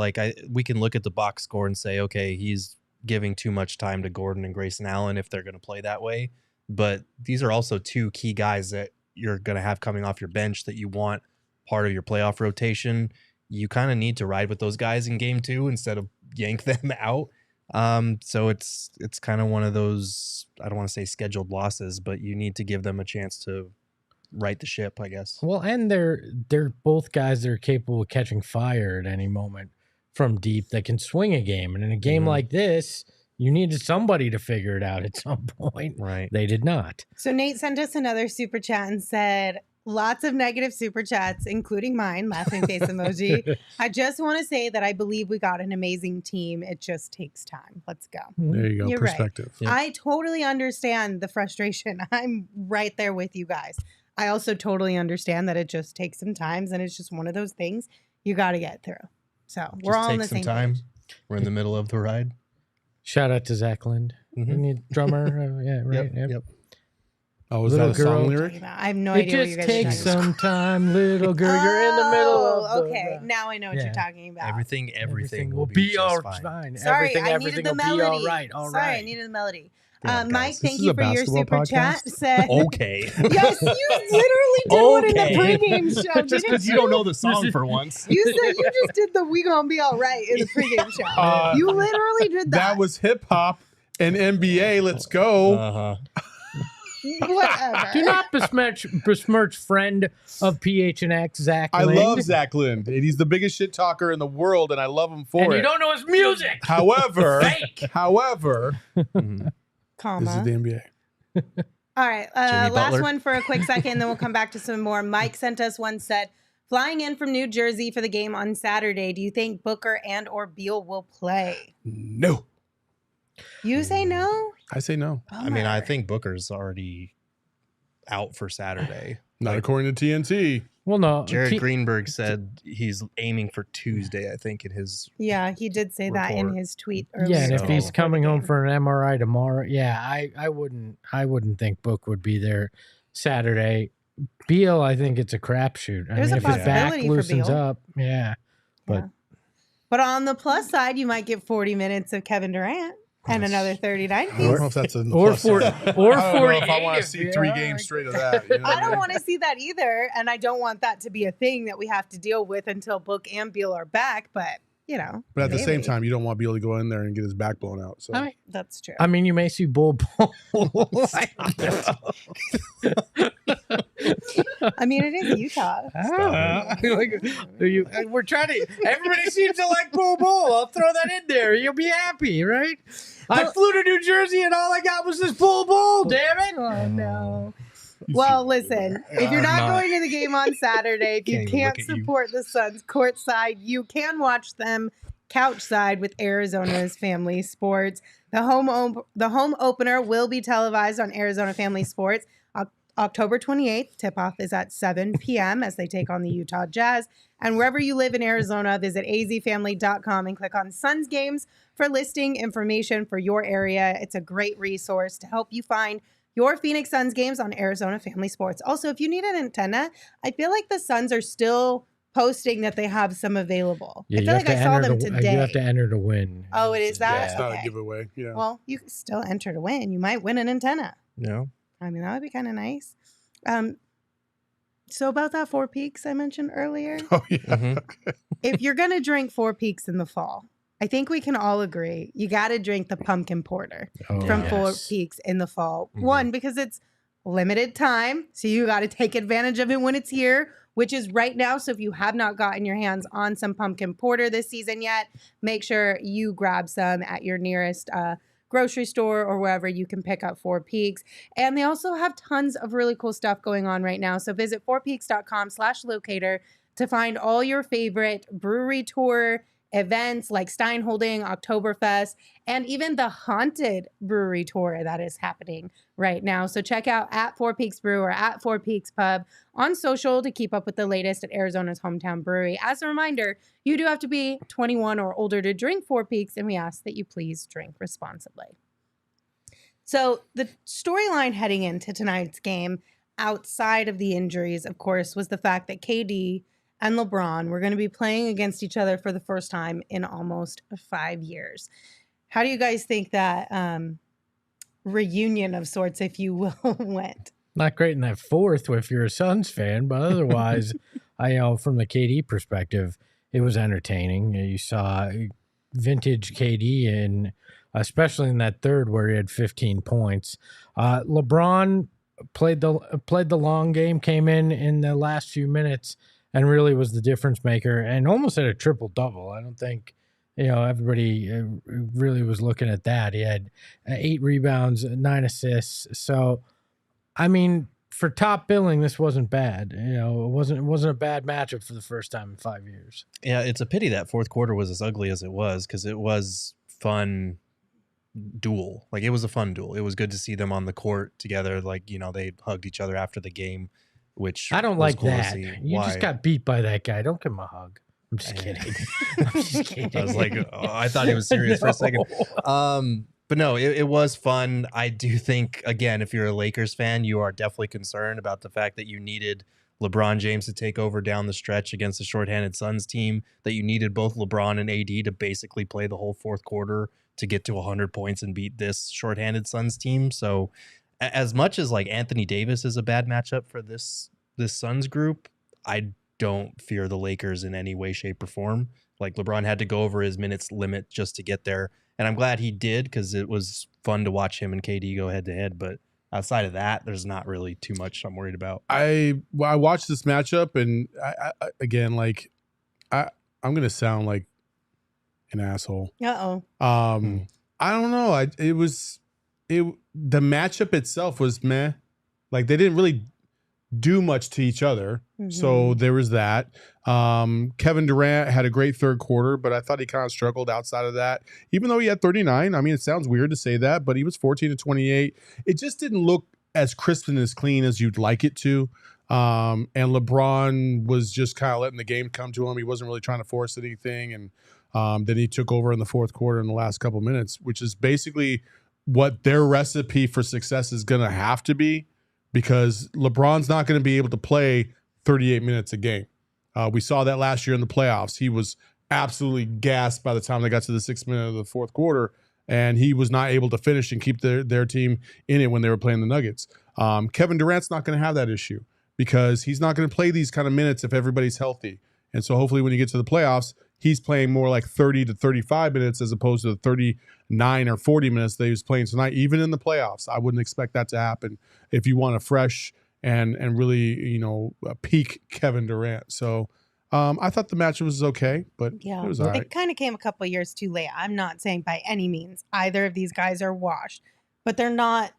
Speaker 4: we can look at the box score and say, okay, he's giving too much time to Gordon and Grayson Allen if they're going to play that way. But these are also 2 key guys that you're going to have coming off your bench that you want part of your playoff rotation. You kind of need to ride with those guys in game 2 instead of yank them out. So it's kind of one of those, I don't want to say scheduled losses, but you need to give them a chance to right the ship, I guess.
Speaker 3: Well, and they're both guys that are capable of catching fire at any moment from deep that can swing a game. And in a game like this, you needed somebody to figure it out at some point.
Speaker 4: Right.
Speaker 3: They did not.
Speaker 1: So Nate sent us another super chat and said, lots of negative super chats, including mine, laughing face emoji. I just want to say that I believe we got an amazing team. It just takes time. Let's go.
Speaker 2: There you go.
Speaker 1: You're
Speaker 2: Perspective.
Speaker 1: Right. Yep. I totally understand the frustration. I'm right there with you guys. I also totally understand that it just takes some time, and it's just one of those things you got to get through. So we're all on the same
Speaker 4: time.
Speaker 1: page.
Speaker 4: We're in the middle of the ride.
Speaker 3: Shout out to Zach Lind. We need drummer. Yeah, right.
Speaker 4: Yep.
Speaker 2: Oh, is
Speaker 3: Little
Speaker 2: that a song
Speaker 3: girl.
Speaker 2: lyric?
Speaker 1: I have no
Speaker 3: It
Speaker 1: idea what you
Speaker 3: just
Speaker 1: guys are
Speaker 3: takes
Speaker 1: talking
Speaker 3: some time, little girl. You're in the middle of
Speaker 1: okay. Now I know what you're talking about.
Speaker 4: Everything will be
Speaker 3: all
Speaker 4: just fine.
Speaker 1: Sorry,
Speaker 3: Everything
Speaker 1: I needed the
Speaker 3: will
Speaker 1: melody.
Speaker 3: be all right. All
Speaker 1: Sorry,
Speaker 3: right.
Speaker 1: I needed the melody.
Speaker 4: Damn,
Speaker 1: Mike,
Speaker 4: guys.
Speaker 1: thank
Speaker 2: This is
Speaker 1: you
Speaker 2: a
Speaker 1: for your
Speaker 2: basketball
Speaker 1: super chat.
Speaker 2: podcast?
Speaker 1: Said,
Speaker 4: Okay.
Speaker 1: yes, you literally did one in the pregame show.
Speaker 4: Just
Speaker 1: didn't
Speaker 4: because you don't know the song for once.
Speaker 1: You said you just did the "We Gonna Be All Right" in the pregame show. You literally did that.
Speaker 2: That was hip hop and NBA. Let's go.
Speaker 1: Whatever.
Speaker 3: Do not besmirch friend of PHNX, Zach
Speaker 2: I
Speaker 3: Lind.
Speaker 2: love Zach Lind. And he's the biggest shit talker in the world, and I love him for
Speaker 3: And
Speaker 2: it.
Speaker 3: you don't know his music.
Speaker 2: However,
Speaker 3: Fake.
Speaker 2: this is the NBA.
Speaker 1: All right.
Speaker 4: Jimmy
Speaker 1: Last
Speaker 4: Butler.
Speaker 1: one for a quick second, then we'll come back to some more. Mike sent us one, said, flying in from New Jersey for the game on Saturday, do you think Booker and or Beal will play?
Speaker 2: No.
Speaker 1: You say no?
Speaker 2: I say no.
Speaker 4: I mean, I think Booker's already out for Saturday.
Speaker 2: Not according to TNT.
Speaker 3: Well, no.
Speaker 4: Jared Greenberg said he's aiming for Tuesday, I think, in his
Speaker 1: Yeah, he did say that in
Speaker 4: report.
Speaker 1: his tweet earlier.
Speaker 3: Yeah, and if
Speaker 4: So-
Speaker 3: he's coming home for an MRI tomorrow, I wouldn't think Book would be there Saturday. Beal, I think it's a crapshoot.
Speaker 1: There's a
Speaker 3: if his back
Speaker 1: possibility for
Speaker 3: loosens
Speaker 1: Beal.
Speaker 3: up, but
Speaker 1: Yeah. But on the plus side, you might get 40 minutes of Kevin Durant and another 39
Speaker 2: I don't know if that's a
Speaker 3: or
Speaker 2: plus
Speaker 3: 40
Speaker 2: side.
Speaker 3: or
Speaker 2: I don't know
Speaker 3: 48.
Speaker 2: if I want to see 3 games straight of that. You know what
Speaker 1: I don't
Speaker 2: mean?
Speaker 1: want to see that either, and I don't want that to be a thing that we have to deal with until Book and Beal are back. But
Speaker 2: But at the same
Speaker 1: maybe.
Speaker 2: time, you don't want Beal to go in there and get his back blown out. So
Speaker 1: That's true.
Speaker 3: I mean, you may see Bull Bull.
Speaker 1: I mean, it is Utah.
Speaker 3: We're trying to. Everybody seems to like Bull Bull. I'll throw that in there. You'll be happy, right? I flew to New Jersey and all I got was this Bull Bull. Damn it!
Speaker 1: Oh no. Well, listen, if you're not going to the game on Saturday, if you
Speaker 4: Can't even
Speaker 1: can't
Speaker 4: look at you.
Speaker 1: support the Suns courtside, you can watch them couch side with Arizona's Family Sports. The home opener will be televised on Arizona Family Sports. October 28th, tip-off is at 7 p.m. as they take on the Utah Jazz. And wherever you live in Arizona, visit azfamily.com and click on Suns Games for listing information for your area. It's a great resource to help you find your Phoenix Suns games on Arizona Family Sports. Also, if you need an antenna, I feel like the Suns are still posting that they have some available.
Speaker 3: Yeah,
Speaker 1: I feel like I saw them today.
Speaker 3: You have to enter to win.
Speaker 1: Oh, it is that?
Speaker 2: It's not a
Speaker 1: Okay.
Speaker 2: giveaway. Yeah.
Speaker 1: Well, you can still enter to win. You might win an antenna.
Speaker 4: No.
Speaker 1: I mean, that would be kind of nice. So about that Four Peaks I mentioned earlier,
Speaker 2: Oh yeah.
Speaker 4: Mhm.
Speaker 1: if you're going to drink Four Peaks in the fall, I think we can all agree you got to drink the pumpkin porter
Speaker 3: Oh,
Speaker 1: from
Speaker 3: yes.
Speaker 1: Four Peaks in the fall.
Speaker 4: Mhm.
Speaker 1: One, because it's limited time, so you got to take advantage of it when it's here, which is right now. So if you have not gotten your hands on some pumpkin porter this season yet, make sure you grab some at your nearest grocery store or wherever you can pick up Four Peaks. And they also have tons of really cool stuff going on right now. So visit fourpeaks.com/locator to find all your favorite brewery tour events like Steinholding, Oktoberfest, and even the Haunted Brewery Tour that is happening right now. So check out at Four Peaks Brew or at Four Peaks Pub on social to keep up with the latest at Arizona's hometown brewery. As a reminder, you do have to be 21 or older to drink Four Peaks, and we ask that you please drink responsibly. So the storyline heading into tonight's game, outside of the injuries, of course, was the fact that KD and LeBron were going to be playing against each other for the first time in almost 5 years. How do you guys think that reunion of sorts, if you will, went?
Speaker 3: Not great in that fourth if you're a Suns fan, but otherwise, from the KD perspective, it was entertaining. You saw vintage KD, and especially in that third where he had 15 points. LeBron played the long game, came in the last few minutes, and really was the difference maker, and almost had a triple double. I don't think everybody really was looking at that. He had 8 rebounds, 9 assists. So, I mean, for top billing, this wasn't bad. It wasn't a bad matchup for the first time in 5 years.
Speaker 4: Yeah, it's a pity that fourth quarter was as ugly as it was, because it was fun duel. Like, it was a fun duel. It was good to see them on the court together. Like, they hugged each other after the game, which
Speaker 3: I don't
Speaker 4: was
Speaker 3: like
Speaker 4: cool to
Speaker 3: that.
Speaker 4: see.
Speaker 3: You
Speaker 4: Why?
Speaker 3: just got beat by that guy. Don't give him a hug. I'm just kidding. I'm just kidding.
Speaker 4: I was like, I thought he was serious for a second. But no, it was fun. I do think, again, if you're a Lakers fan, you are definitely concerned about the fact that you needed LeBron James to take over down the stretch against a shorthanded Suns team, that you needed both LeBron and AD to basically play the whole fourth quarter to get to 100 points and beat this shorthanded Suns team. So as much as like Anthony Davis is a bad matchup for this Suns group, I don't fear the Lakers in any way, shape, or form. Like, LeBron had to go over his minutes limit just to get there. And I'm glad he did, because it was fun to watch him and KD go head to head. But outside of that, there's not really too much I'm worried about.
Speaker 2: I watched this matchup, and I'm gonna sound like an asshole.
Speaker 1: Uh-oh.
Speaker 2: I don't know. The matchup itself was meh. Like, they didn't really do much to each other. So there was that. Kevin Durant had a great third quarter, but I thought he kind of struggled outside of that. Even though he had 39, I mean, it sounds weird to say that, but he was 14 to 28. It just didn't look as crisp and as clean as you'd like it to. And LeBron was just kind of letting the game come to him. He wasn't really trying to force anything. And then he took over in the fourth quarter in the last couple minutes, which is basically what their recipe for success is going to have to be, because LeBron's not going to be able to play 38 minutes a game. We saw that last year in the playoffs. He was absolutely gassed by the time they got to the 6th minute of the fourth quarter, and he was not able to finish and keep their team in it when they were playing the Nuggets. Kevin Durant's not going to have that issue, because he's not going to play these kind of minutes if everybody's healthy. And so hopefully when you get to the playoffs, he's playing more like 30 to 35 minutes as opposed to the 39 or 40 minutes that he was playing tonight. Even in the playoffs, I wouldn't expect that to happen if you want a fresh and really, peak Kevin Durant. So I thought the match was okay, but it was all right.
Speaker 1: It kind of came a couple of years too late. I'm not saying by any means either of these guys are washed, but they're not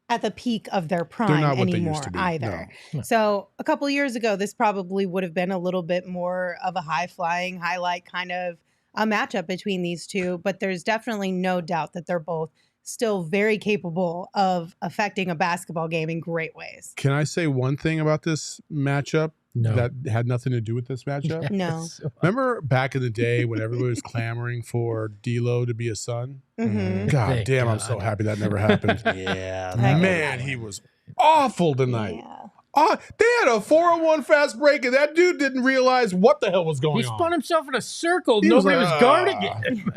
Speaker 1: at the peak of their prime anymore either.
Speaker 3: No.
Speaker 1: So a couple of years ago, this probably would have been a little bit more of a high-flying, highlight kind of a matchup between these two, but there's definitely no doubt that they're both still very capable of affecting a basketball game in great ways.
Speaker 2: Can I say one thing about this matchup?
Speaker 3: No.
Speaker 2: that had nothing to do with this matchup?
Speaker 1: No.
Speaker 2: Remember back in the day when everybody was clamoring for D'Lo to be a Sun?
Speaker 1: Mhm.
Speaker 2: God
Speaker 3: Thank
Speaker 2: damn, I'm
Speaker 3: God.
Speaker 2: so happy that never happened.
Speaker 4: Yeah.
Speaker 1: I
Speaker 2: Man, he was awful tonight.
Speaker 1: Yeah.
Speaker 2: They had a 4-on-1 fast break, and that dude didn't realize what the hell was going
Speaker 3: He
Speaker 2: on.
Speaker 3: spun himself in a circle.
Speaker 2: He
Speaker 3: Nobody
Speaker 2: was
Speaker 3: was
Speaker 2: like,
Speaker 3: guarding
Speaker 2: "Ah."
Speaker 3: him.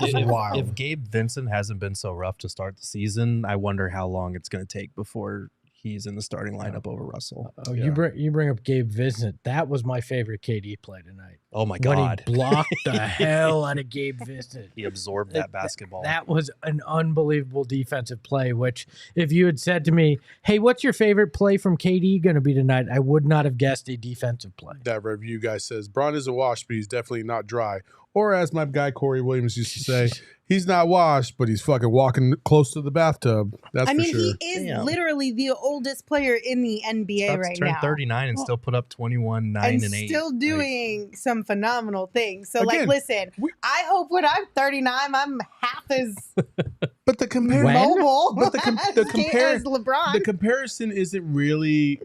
Speaker 2: It's wild.
Speaker 4: If Gabe Vincent hasn't been so rough to start the season, I wonder how long it's going to take before he's in the starting lineup over Russell.
Speaker 3: Oh,
Speaker 2: Yeah.
Speaker 3: you bring up Gabe Vincent. That was my favorite KD play tonight.
Speaker 4: Oh my
Speaker 3: When
Speaker 4: God.
Speaker 3: he blocked the hell out of Gabe Vincent.
Speaker 4: He absorbed that basketball.
Speaker 3: That was an unbelievable defensive play, which if you had said to me, hey, what's your favorite play from KD going to be tonight? I would not have guessed a defensive play.
Speaker 2: That review guy says, Braun is a wash, but he's definitely not dry. Or as my guy Corey Williams used to say, he's not washed, but he's fucking walking close to the bathtub. That's
Speaker 1: I
Speaker 2: for
Speaker 1: mean,
Speaker 2: sure.
Speaker 1: he is literally the oldest player in the NBA
Speaker 4: About
Speaker 1: right
Speaker 4: to turn
Speaker 1: now.
Speaker 4: 39 and still put up 21, 9,
Speaker 1: and
Speaker 4: and 8.
Speaker 1: still doing some phenomenal things. So,
Speaker 2: Again,
Speaker 1: listen, I hope when I'm 39, I'm half as
Speaker 2: But the
Speaker 3: When?
Speaker 1: mobile
Speaker 2: But
Speaker 1: as LeBron.
Speaker 2: the comparison isn't really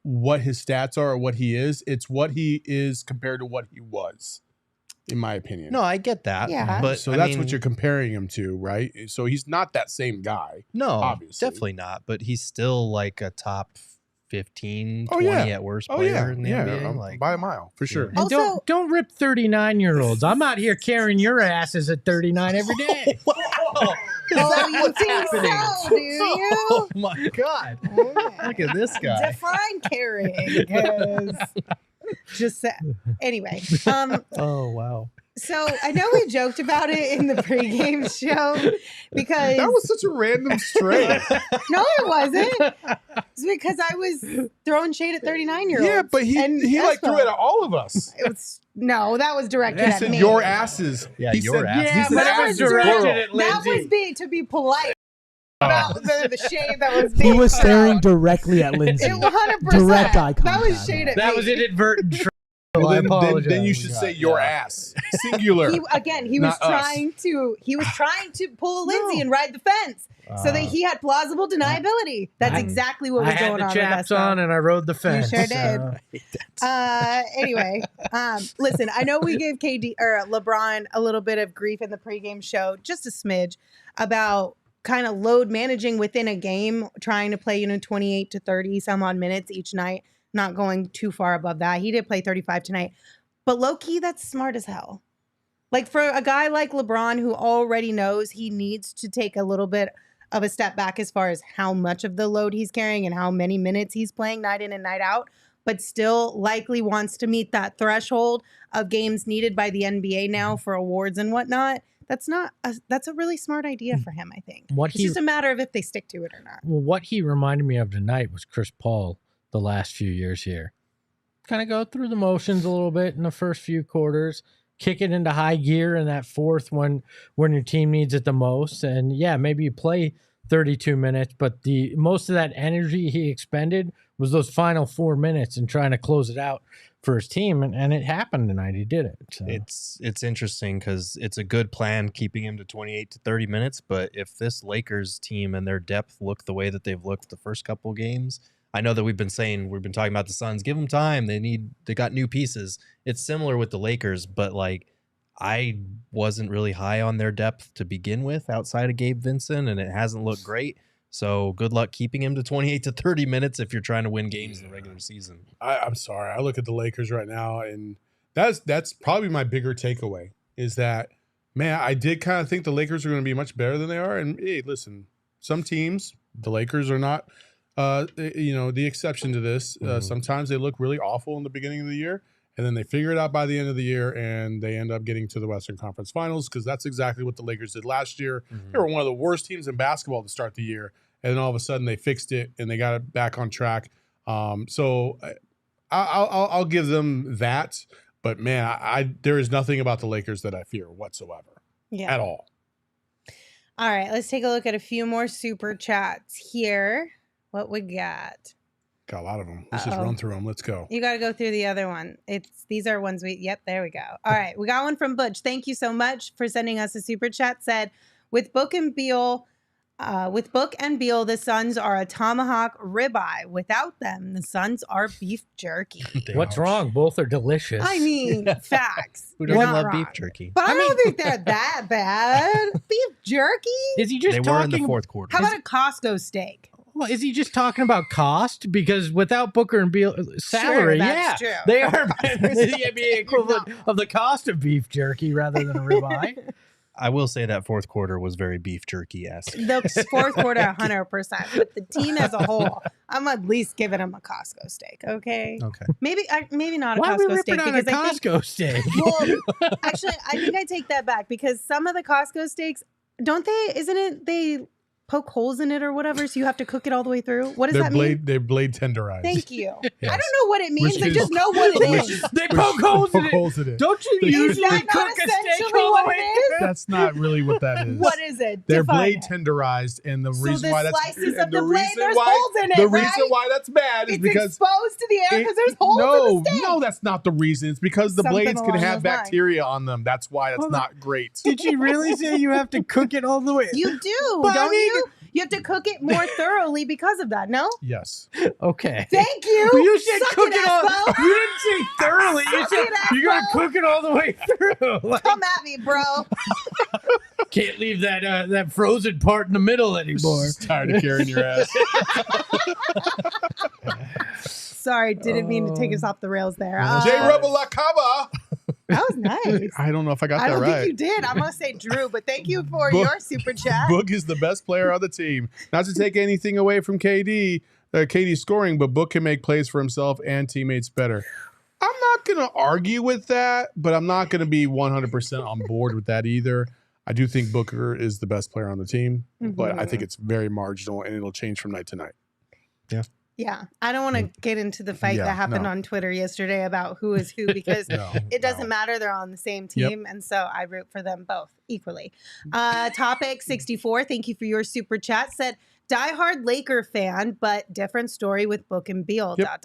Speaker 2: what his stats are or what he is. It's what he is compared to what he was, in my opinion.
Speaker 4: No, I get that.
Speaker 1: Yeah.
Speaker 4: But
Speaker 2: So
Speaker 4: I
Speaker 2: that's
Speaker 4: mean,
Speaker 2: what you're comparing him to, right? So he's not that same guy.
Speaker 4: No,
Speaker 2: obviously.
Speaker 4: definitely not. But he's still like a top 15,
Speaker 2: Oh,
Speaker 4: 20
Speaker 2: yeah.
Speaker 4: at worst
Speaker 2: Oh
Speaker 4: player
Speaker 2: yeah,
Speaker 4: in the
Speaker 2: yeah,
Speaker 4: NBA. Like,
Speaker 2: by a mile for sure.
Speaker 3: And
Speaker 1: Also-
Speaker 3: don't rip 39-year-olds. I'm out here carrying your asses at 39 every day.
Speaker 1: Oh, you think so, do you?
Speaker 4: Oh my God. Look at this guy.
Speaker 1: Define carrying. 'Cause just anyway.
Speaker 4: Oh, wow.
Speaker 1: So I know we joked about it in the pregame show because
Speaker 2: That was such a random stray.
Speaker 1: no, it wasn't. It's because I was throwing shade at 39-year-olds.
Speaker 2: Yeah, but he like threw it at all of us.
Speaker 1: It was no, that was directed
Speaker 2: He
Speaker 1: at
Speaker 2: said
Speaker 1: me.
Speaker 2: your asses.
Speaker 4: Yeah,
Speaker 2: he
Speaker 4: your
Speaker 2: said,
Speaker 4: ass.
Speaker 2: He
Speaker 3: Yeah,
Speaker 2: said
Speaker 3: but it
Speaker 2: asses
Speaker 3: was
Speaker 2: plural.
Speaker 3: directed at
Speaker 1: That was
Speaker 3: Lindsay.
Speaker 1: being to be polite about the shade that was
Speaker 6: He
Speaker 1: being
Speaker 6: was
Speaker 1: put
Speaker 6: staring
Speaker 1: out.
Speaker 6: directly at Lindsay.
Speaker 1: It 100%.
Speaker 6: Direct eye
Speaker 1: That was
Speaker 6: contact.
Speaker 1: shade at
Speaker 3: That
Speaker 1: me.
Speaker 3: was inadvertent.
Speaker 2: Well,
Speaker 3: I
Speaker 2: then
Speaker 3: apologize.
Speaker 2: you should say your ass. Singular.
Speaker 1: He was
Speaker 2: Not us.
Speaker 1: trying to pull Lindsay and ride the fence so that he had plausible deniability. That's exactly what was
Speaker 3: I had
Speaker 1: going
Speaker 3: the
Speaker 1: on with
Speaker 3: chaps
Speaker 1: us.
Speaker 3: on and I rode the fence.
Speaker 1: sure did. Anyway, listen, I know we gave KD or LeBron a little bit of grief in the pregame show, just a smidge, about kind of load managing within a game, trying to play, 28 to 30 some odd minutes each night, not going too far above that. He did play 35 tonight, but low key, that's smart as hell. Like for a guy like LeBron who already knows he needs to take a little bit of a step back as far as how much of the load he's carrying and how many minutes he's playing night in and night out, but still likely wants to meet that threshold of games needed by the NBA now for awards and whatnot. That's a really smart idea for him, I think. It's just a matter of if they stick to it or not.
Speaker 3: Well, what he reminded me of tonight was Chris Paul the last few years here. Kind of go through the motions a little bit in the first few quarters, kick it into high gear in that fourth when your team needs it the most. And yeah, maybe you play 32 minutes, but the most of that energy he expended was those final 4 minutes and trying to close it out for his team. And it happened tonight. He did it. So.
Speaker 4: It's interesting because it's a good plan keeping him to 28 to 30 minutes. But if this Lakers team and their depth look the way that they've looked the first couple games, I know that we've been talking about the Suns. Give them time. They got new pieces. It's similar with the Lakers, but like I wasn't really high on their depth to begin with outside of Gabe Vincent, and it hasn't looked great. So good luck keeping him to 28 to 30 minutes if you're trying to win games in the regular season.
Speaker 2: I'm sorry. I look at the Lakers right now, and that's probably my bigger takeaway is that, man, I did kind of think the Lakers are going to be much better than they are. And hey, listen, some teams, the Lakers are not, the exception to this. Sometimes they look really awful in the beginning of the year, and then they figure it out by the end of the year, and they end up getting to the Western Conference Finals because that's exactly what the Lakers did last year. They were one of the worst teams in basketball to start the year, and then all of a sudden they fixed it and they got it back on track. So I'll give them that, but man, there is nothing about the Lakers that I fear whatsoever at all.
Speaker 1: All right, let's take a look at a few more super chats here. What we got?
Speaker 2: Got a lot of them. Let's just run through them. Let's go.
Speaker 1: You got to go through the other one. These are ones there we go. All right, we got one from Butch. Thank you so much for sending us a super chat. Said, with Book and Beal With Book and Beal, the Suns are a tomahawk ribeye. Without them, the Suns are beef jerky.
Speaker 3: What's wrong? Both are delicious.
Speaker 1: I mean, facts.
Speaker 4: Who
Speaker 1: You're
Speaker 4: doesn't
Speaker 1: not
Speaker 4: love
Speaker 1: wrong.
Speaker 4: beef jerky?
Speaker 1: But I don't think they're that bad. Beef jerky?
Speaker 3: Is he just
Speaker 4: They were
Speaker 3: talking?
Speaker 4: in the fourth quarter.
Speaker 1: How about a Costco steak?
Speaker 3: Well, is he just talking about cost? Because without Booker and Beal salary,
Speaker 1: that's
Speaker 3: yeah,
Speaker 1: true.
Speaker 3: they are the NBA equivalent of the cost of beef jerky rather than a ribeye.
Speaker 4: I will say that fourth quarter was very beef jerky-esque.
Speaker 1: The fourth quarter, 100%. But the team as a whole, I'm at least giving them a Costco steak, okay?
Speaker 4: Okay.
Speaker 1: Maybe not a
Speaker 3: Why are we
Speaker 1: Costco
Speaker 3: ripping
Speaker 1: steak.
Speaker 3: on a
Speaker 1: Because I think,
Speaker 3: Costco steak?
Speaker 1: well, actually, I think I take that back because some of the Costco steaks, they poke holes in it or whatever, so you have to cook it all the way through? What does that mean?
Speaker 2: They're blade tenderized.
Speaker 1: Thank you.
Speaker 2: Yes.
Speaker 1: I don't know what it means.
Speaker 2: Which
Speaker 1: I
Speaker 2: is-
Speaker 1: just know what it is.
Speaker 3: They poke holes in it. Don't you
Speaker 1: Is
Speaker 3: usually
Speaker 1: that not
Speaker 3: cook a steak
Speaker 1: essentially
Speaker 3: all
Speaker 1: what
Speaker 3: the
Speaker 1: it
Speaker 3: way
Speaker 1: is?
Speaker 3: through?
Speaker 2: That's not really what that is.
Speaker 1: What is it?
Speaker 2: They're
Speaker 1: Define
Speaker 2: blade
Speaker 1: it.
Speaker 2: tenderized, and the
Speaker 1: So
Speaker 2: reason
Speaker 1: the
Speaker 2: why that's
Speaker 1: slices of
Speaker 2: and
Speaker 1: the blade,
Speaker 2: reason
Speaker 1: there's
Speaker 2: why-
Speaker 1: holes in it,
Speaker 2: The
Speaker 1: right?
Speaker 2: reason why that's bad is
Speaker 1: It's
Speaker 2: because
Speaker 1: exposed to the air because there's holes in the steak.
Speaker 2: no, that's not the reason. It's because the
Speaker 1: Something
Speaker 2: blades can
Speaker 1: along
Speaker 2: have
Speaker 1: those lines.
Speaker 2: bacteria on them. That's why it's
Speaker 3: Hold on.
Speaker 2: not great.
Speaker 3: Did you really say you have to cook it all the way?
Speaker 1: You do,
Speaker 3: But I
Speaker 1: don't
Speaker 3: mean-
Speaker 1: you? You have to cook it more thoroughly because of that, no?
Speaker 2: Yes.
Speaker 3: Okay.
Speaker 1: Thank you.
Speaker 3: Well, you said
Speaker 1: Suck
Speaker 3: cook
Speaker 1: it,
Speaker 3: it all.
Speaker 1: Espo.
Speaker 3: You didn't say thoroughly. You
Speaker 1: Suck
Speaker 3: said
Speaker 1: it,
Speaker 3: you're gonna
Speaker 1: Espo.
Speaker 3: cook it all the way through. Like,
Speaker 1: Come at me, bro.
Speaker 3: can't leave that frozen part in the middle anymore.
Speaker 2: Just tired of carrying your ass.
Speaker 1: Sorry, didn't mean to take us off the rails there.
Speaker 2: J. Rebel La Cava.
Speaker 1: That was nice.
Speaker 2: I don't know if I got
Speaker 1: I
Speaker 2: that
Speaker 1: don't
Speaker 2: right.
Speaker 1: think you did. I'm gonna say Drew, but thank you for
Speaker 2: Book-
Speaker 1: your super chat.
Speaker 2: Book is the best player on the team. Not to take anything away from KD's scoring, but Book can make plays for himself and teammates better. I'm not going to argue with that, but I'm not going to be 100% on board with that either. I do think Booker is the best player on the team, but I think it's very marginal and it'll change from night to night.
Speaker 1: Yeah, I don't want to get into the fight
Speaker 2: Yeah,
Speaker 1: that happened
Speaker 2: no.
Speaker 1: on Twitter yesterday about who is who because
Speaker 2: No,
Speaker 1: it doesn't
Speaker 2: no.
Speaker 1: matter. They're on the same team, and so I root for them both equally. Topic 64. Thank you for your super chat. Said diehard Laker fan, but different story with Book and Beal.
Speaker 2: Yep. ...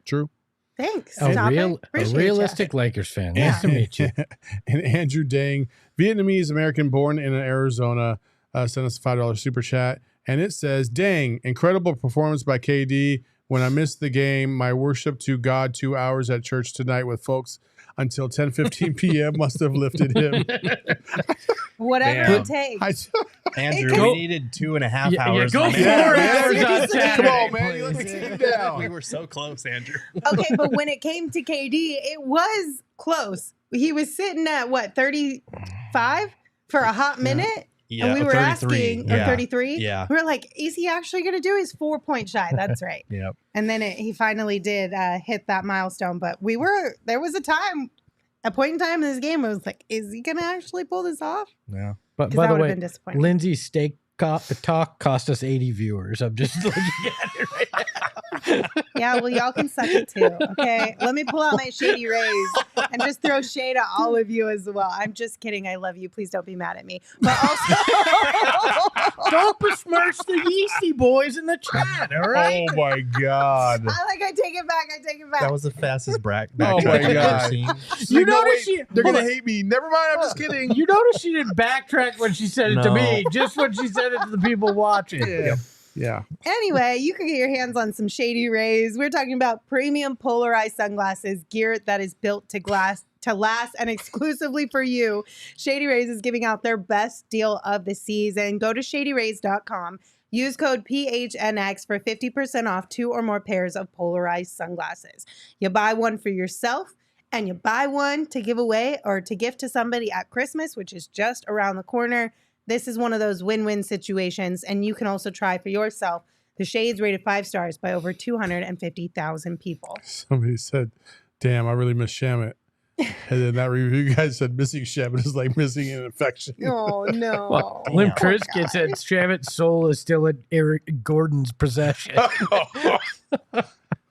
Speaker 2: True.
Speaker 1: Thanks.
Speaker 3: A
Speaker 1: Topic. Appreciate ya.
Speaker 3: realistic Lakers fan. Nice to meet you.
Speaker 2: And Andrew Dang, Vietnamese American born in Arizona, sent us a $5 super chat. And it says, dang, incredible performance by KD. When I missed the game, my worship to God 2 hours at church tonight with folks until 10:15 p.m. must have lifted him.
Speaker 1: Whatever
Speaker 4: Damn.
Speaker 1: it takes.
Speaker 4: Andrew,
Speaker 1: Go-
Speaker 4: we needed 2.5
Speaker 3: Yeah,
Speaker 4: hours.
Speaker 3: go
Speaker 4: on
Speaker 3: for
Speaker 4: that.
Speaker 3: it.
Speaker 2: man.
Speaker 3: Hours on
Speaker 1: Seriously.
Speaker 2: Come on,
Speaker 3: Saturday,
Speaker 2: man. You let the
Speaker 3: please.
Speaker 2: team down.
Speaker 4: We were so close, Andrew.
Speaker 1: Okay, but when it came to KD, it was close. He was sitting at what, 35 for a hot minute?
Speaker 4: Yeah,
Speaker 1: And we were
Speaker 4: 33.
Speaker 1: asking, or
Speaker 4: Yeah.
Speaker 1: 33?
Speaker 4: Yeah.
Speaker 1: We were like, is he actually going to do his 4-point shy? That's right.
Speaker 4: Yep.
Speaker 1: And then he finally did hit that milestone. But there was a point in time in this game, I was like, is he going to actually pull this off?
Speaker 4: Yeah.
Speaker 3: But
Speaker 1: Because
Speaker 3: by
Speaker 1: that
Speaker 3: the
Speaker 1: would
Speaker 3: way,
Speaker 1: have been disappointing.
Speaker 3: Lindsay's steak talk cost us 80 viewers. I'm just looking at it right now.
Speaker 1: Yeah, well, y'all can suck it too. Okay. Let me pull out my shady rays and just throw shade at all of you as well. I'm just kidding. I love you. Please don't be mad at me. But also,
Speaker 3: Don't besmirch the Yeasty boys in the chat, all right?
Speaker 2: Oh, my God.
Speaker 1: I take it back. I take it back.
Speaker 4: That was the fastest backtrack
Speaker 2: Oh my
Speaker 4: I've ever
Speaker 2: God.
Speaker 4: seen.
Speaker 3: You
Speaker 2: No,
Speaker 3: notice
Speaker 2: wait, they're going to hate me. Never mind. I'm just kidding.
Speaker 3: You notice she didn't backtrack when she said it to
Speaker 4: No.
Speaker 3: me, just when she said it to the people watching.
Speaker 2: Yeah.
Speaker 1: Anyway, you can get your hands on some Shady Rays. We're talking about premium polarized sunglasses, gear that is built to last and exclusively for you. Shady Rays is giving out their best deal of the season. Go to shadyrays.com. Use code PHNX for 50% off 2 or more pairs of polarized sunglasses. You buy one for yourself and you buy one to give away or to gift to somebody at Christmas, which is just around the corner. This is one of those win-win situations, and you can also try for yourself. The Shades rated 5 stars by over 250,000 people.
Speaker 2: Somebody said, damn, I really miss Shamit. And then that review guy said missing Shamit is like missing an infection.
Speaker 1: Oh, no.
Speaker 3: Well, Limp
Speaker 1: Poor
Speaker 3: Trizkit
Speaker 1: guy.
Speaker 3: said Shamit's soul is still in Eric Gordon's possession.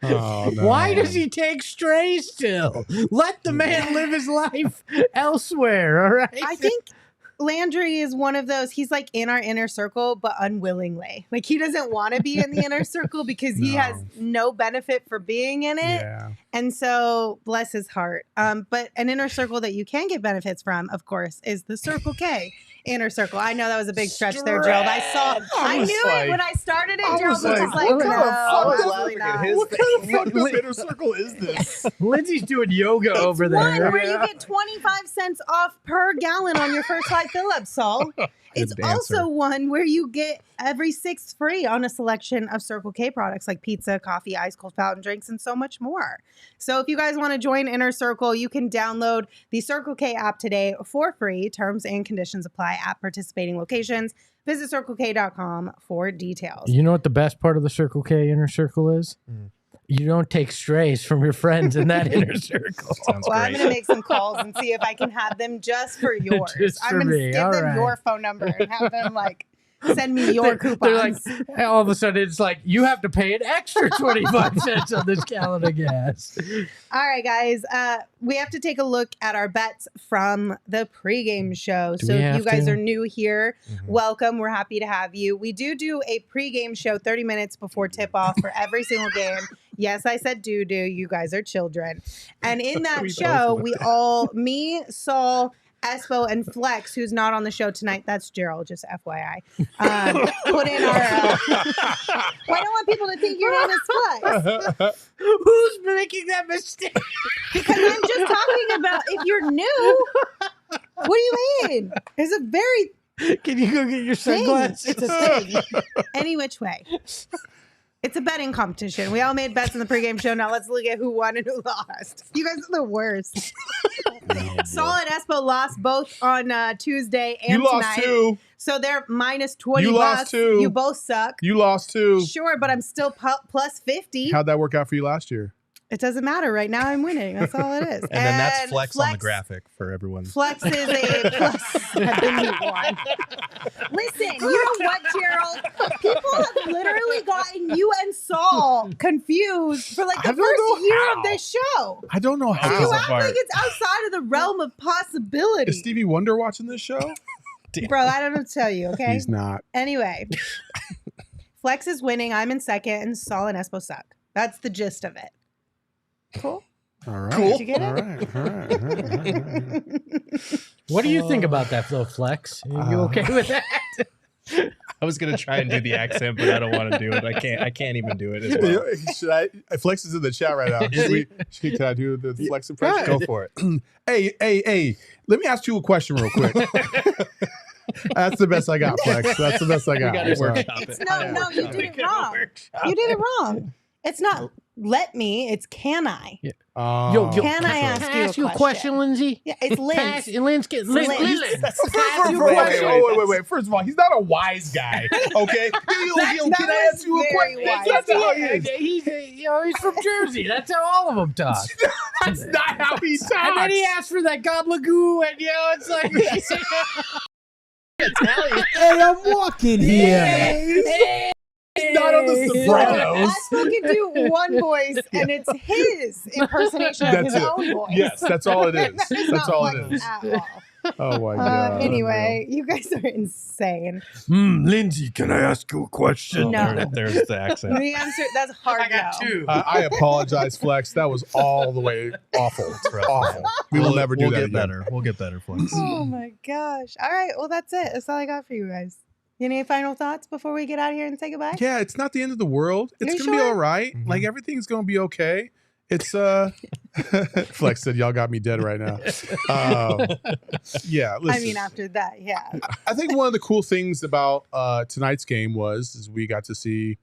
Speaker 2: Oh, no.
Speaker 3: Why does he take strays still? Let the man live his life elsewhere, all right?
Speaker 1: I think Landry is one of those, he's like in our inner circle, but unwillingly. Like he doesn't want to be in the inner circle because he
Speaker 2: No.
Speaker 1: has no benefit for being in it.
Speaker 2: Yeah.
Speaker 1: And so bless his heart. But an inner circle that you can get benefits from, of course, is the Circle K. Inner Circle. I know that was a big stretch there, Gerald. I knew it when I started it. Gerald was just like,
Speaker 2: what
Speaker 1: no,
Speaker 2: kind of
Speaker 1: absolutely not.
Speaker 2: What kind of fucked up inner circle is this?
Speaker 3: Lindsay's doing yoga over
Speaker 1: One
Speaker 3: there.
Speaker 1: where you get 25 cents off per gallon on your first 5 fill-ups, Saul. It's also one where you get every 6th free on a selection of Circle K products like pizza, coffee, ice cold fountain drinks, and so much more. So if you guys want to join Inner Circle, you can download the Circle K app today for free. Terms and conditions apply at participating locations. Visit CircleK.com for details.
Speaker 3: You know what the best part of the Circle K Inner Circle is? You don't take strays from your friends in that inner circle.
Speaker 4: Sounds
Speaker 1: Well, I'm
Speaker 4: great.
Speaker 1: going to make some calls and see if I can have them just for yours.
Speaker 3: Just
Speaker 1: I'm
Speaker 3: for
Speaker 1: going to
Speaker 3: me.
Speaker 1: give
Speaker 3: All
Speaker 1: them
Speaker 3: right.
Speaker 1: your phone number and have them like send me your
Speaker 3: They're
Speaker 1: coupons.
Speaker 3: like, all of a sudden, it's like, you have to pay an extra 25 cents on this gallon of gas.
Speaker 1: All right, guys. We have to take a look at our bets from the pregame show.
Speaker 3: Do
Speaker 1: So
Speaker 3: we
Speaker 1: if
Speaker 3: have
Speaker 1: you guys
Speaker 3: to?
Speaker 1: are new here,
Speaker 4: Mhm.
Speaker 1: welcome. We're happy to have you. We do a pregame show 30 minutes before tip-off for every single game. Yes, I said do. You guys are children. And in that
Speaker 2: We
Speaker 1: show,
Speaker 2: both
Speaker 1: we all, me, Saul, Espo, and Flex, who's not on the show tonight, that's Gerald, just FYI, put in our... Well, I don't want people to think your name is Flex.
Speaker 3: Who's making that mistake?
Speaker 1: Because I'm just talking about if you're new. What do you mean? It's a very
Speaker 3: Can you go get your
Speaker 1: thing.
Speaker 3: sunglasses?
Speaker 1: It's a thing. Any which way. It's a betting competition. We all made bets in the pregame show. Now let's look at who won and who lost. You guys are the worst. Saul and Espo lost both on Tuesday and
Speaker 2: You lost
Speaker 1: tonight.
Speaker 2: too.
Speaker 1: So they're minus 20
Speaker 2: You lost
Speaker 1: bucks.
Speaker 2: too.
Speaker 1: You both suck.
Speaker 2: You lost too.
Speaker 1: Sure, but I'm still plus 50.
Speaker 2: How'd that work out for you last year?
Speaker 1: It doesn't matter. Right now I'm winning. That's all it is.
Speaker 4: And then that's flex on the graphic for everyone.
Speaker 1: Flex is a plus. I've been you one. Listen, you know what, Gerald? People have literally gotten you and Saul confused for like
Speaker 2: I
Speaker 1: the
Speaker 2: don't know
Speaker 1: first year
Speaker 2: how.
Speaker 1: of this show.
Speaker 2: I don't know
Speaker 1: So
Speaker 2: how.
Speaker 1: you
Speaker 4: That's
Speaker 1: act
Speaker 4: the part.
Speaker 1: like it's outside of the realm of possibility.
Speaker 2: Is Stevie Wonder watching this show?
Speaker 1: Bro, I don't know what to tell you, okay?
Speaker 2: He's not.
Speaker 1: Anyway, Flex is winning. I'm in second, and Saul and Espo suck. That's the gist of it. Cool.
Speaker 2: All right.
Speaker 1: Did you get it?
Speaker 2: All right. All right. All right. All right.
Speaker 3: What do you think about that, though, Flex? Are you okay with that?
Speaker 4: I was gonna try and do the accent, but I don't want to do it. I can't even do it as well.
Speaker 2: Should I? Flex is in the chat right now. Can I do the Flex impression?
Speaker 4: Go for it.
Speaker 2: Hey. Let me ask you a question real quick. That's the best I got, Flex. That's the best I got.
Speaker 4: gotta
Speaker 2: I'm sorry.
Speaker 4: workshop
Speaker 1: It's
Speaker 4: it.
Speaker 1: no, you did it wrong. You did it wrong. It's not let me, it's can I?
Speaker 2: Oh.
Speaker 1: Can I ask you a question?
Speaker 3: Lindsay?
Speaker 1: Yeah, it's
Speaker 3: Pass,
Speaker 1: Linz.
Speaker 3: Linz, get
Speaker 1: Linz.
Speaker 3: Linz.
Speaker 1: Ask you a
Speaker 2: Wait,
Speaker 1: question.
Speaker 2: wait. First of all, he's not a wise guy. Okay. Can I ask you a
Speaker 1: very
Speaker 2: question?
Speaker 1: wise.
Speaker 2: That's how he is.
Speaker 3: He's from Jersey. That's how all of them talk.
Speaker 2: That's not how he talks.
Speaker 3: And then he asked for that gobblagoo, and it's like Italian.
Speaker 6: Hey, I'm walking here.
Speaker 2: He's not on the Sopranos.
Speaker 1: Espo can do one voice, and it's his impersonation of
Speaker 2: That's
Speaker 1: his
Speaker 2: it.
Speaker 1: own voice.
Speaker 2: Yes, that's all it is.
Speaker 1: That is
Speaker 2: That's
Speaker 1: not
Speaker 2: all
Speaker 1: Flex
Speaker 2: it is.
Speaker 1: at all.
Speaker 2: Oh my god.
Speaker 1: Anyway, you guys are insane.
Speaker 3: Lindsay, can I ask you a question?
Speaker 1: No.
Speaker 4: There's the accent.
Speaker 1: The answer, that's hard no.
Speaker 2: I apologize, Flex. That was all the way awful.
Speaker 4: rough.
Speaker 2: Awful. We will never do
Speaker 4: we'll
Speaker 2: that
Speaker 4: get
Speaker 2: again.
Speaker 4: better. We'll get better, Flex.
Speaker 1: Oh my gosh. All right. Well, that's it. That's all I got for you guys. Any final thoughts before we get out of here and say goodbye?
Speaker 2: Yeah, it's not the end of the world. It's
Speaker 1: You
Speaker 2: gonna be
Speaker 1: sure?
Speaker 2: all right.
Speaker 4: Mhm.
Speaker 2: Like everything's gonna be okay. It's Flex said y'all got me dead right now. Yeah, listen.
Speaker 1: I mean, after that, yeah.
Speaker 2: I think one of the cool things about tonight's game is we got to see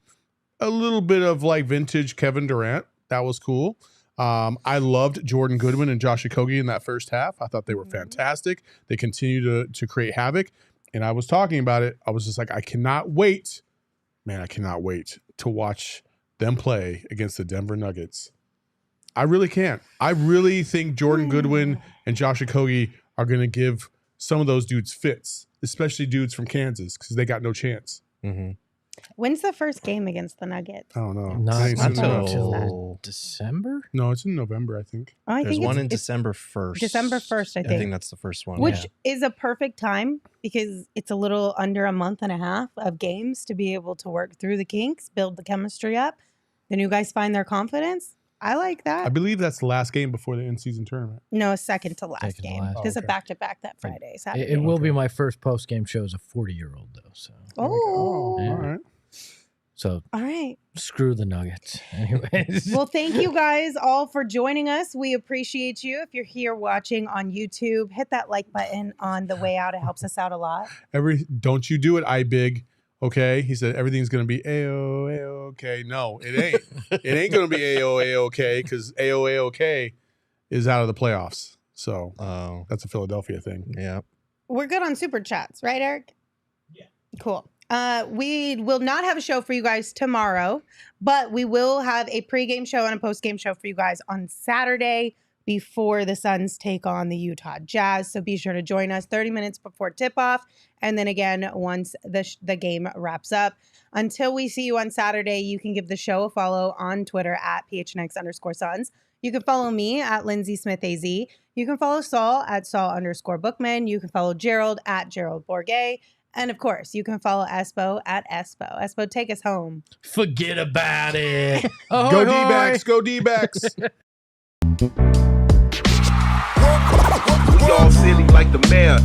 Speaker 2: a little bit of like vintage Kevin Durant. That was cool. I loved Jordan Goodwin and Josh Okogie in that first half. I thought they were fantastic. They continue to create havoc. And I was talking about it. I was just like, I cannot wait. Man, I cannot wait to watch them play against the Denver Nuggets. I really can't. I really think Jordan Goodwin and Josh Okogie are going to give some of those dudes fits, especially dudes from Kansas, because they got no chance.
Speaker 4: Mm-hmm.
Speaker 1: When's the first game against the Nuggets?
Speaker 2: I don't know.
Speaker 3: Not
Speaker 2: I think it's in
Speaker 3: until
Speaker 2: November.
Speaker 3: December?
Speaker 2: No, it's in November, I think.
Speaker 1: Oh, I
Speaker 4: There's
Speaker 1: think
Speaker 4: one in
Speaker 1: it's
Speaker 4: December 1st.
Speaker 1: December 1st, I
Speaker 4: I
Speaker 1: think.
Speaker 4: think that's the first one.
Speaker 1: Which is a perfect time because it's a little under a month and a half of games to be able to work through the kinks, build the chemistry up. The new guys find their confidence. I like
Speaker 2: I
Speaker 1: that.
Speaker 2: believe that's the last game before the in-season tournament.
Speaker 1: No, second to last
Speaker 3: Second to
Speaker 1: game.
Speaker 3: last.
Speaker 1: There's
Speaker 2: Okay.
Speaker 1: a back-to-back that Friday. Saturday.
Speaker 3: It will be my first post-game show as a 40-year-old, though. So,
Speaker 1: Oh,
Speaker 3: Yeah.
Speaker 2: All right.
Speaker 3: so
Speaker 1: all right.
Speaker 3: screw the Nuggets. Anyways.
Speaker 1: Well, thank you guys all for joining us. We appreciate you. If you're here watching on YouTube, hit that like button on the way out. It helps us out a lot.
Speaker 2: Don't you do it, iBig. Okay. He said everything's gonna be A-O-A-OK. No, it ain't. It ain't gonna be A-O-A-OK because A-O-A-OK is out of the playoffs. So
Speaker 4: Oh,
Speaker 2: that's a Philadelphia thing.
Speaker 4: yeah.
Speaker 1: We're good on super chats, right, Eric? Yeah. Cool. We will not have a show for you guys tomorrow, but we will have a pregame show and a postgame show for you guys on Saturday before the Suns take on the Utah Jazz. So be sure to join us 30 minutes before tip-off, and then again once the game wraps up. Until we see you on Saturday, you can give the show a follow on Twitter at PHNX_Suns. You can follow me at Lindsay Smith AZ. You can follow Saul at Saul_Bookman. You can follow Gerald at Gerald Bourget. And of course, you can follow Espo at Espo. Espo, take us home.
Speaker 3: Forget about it.
Speaker 2: Go D-backs. Go D-backs.
Speaker 7: We all silly like the mayor.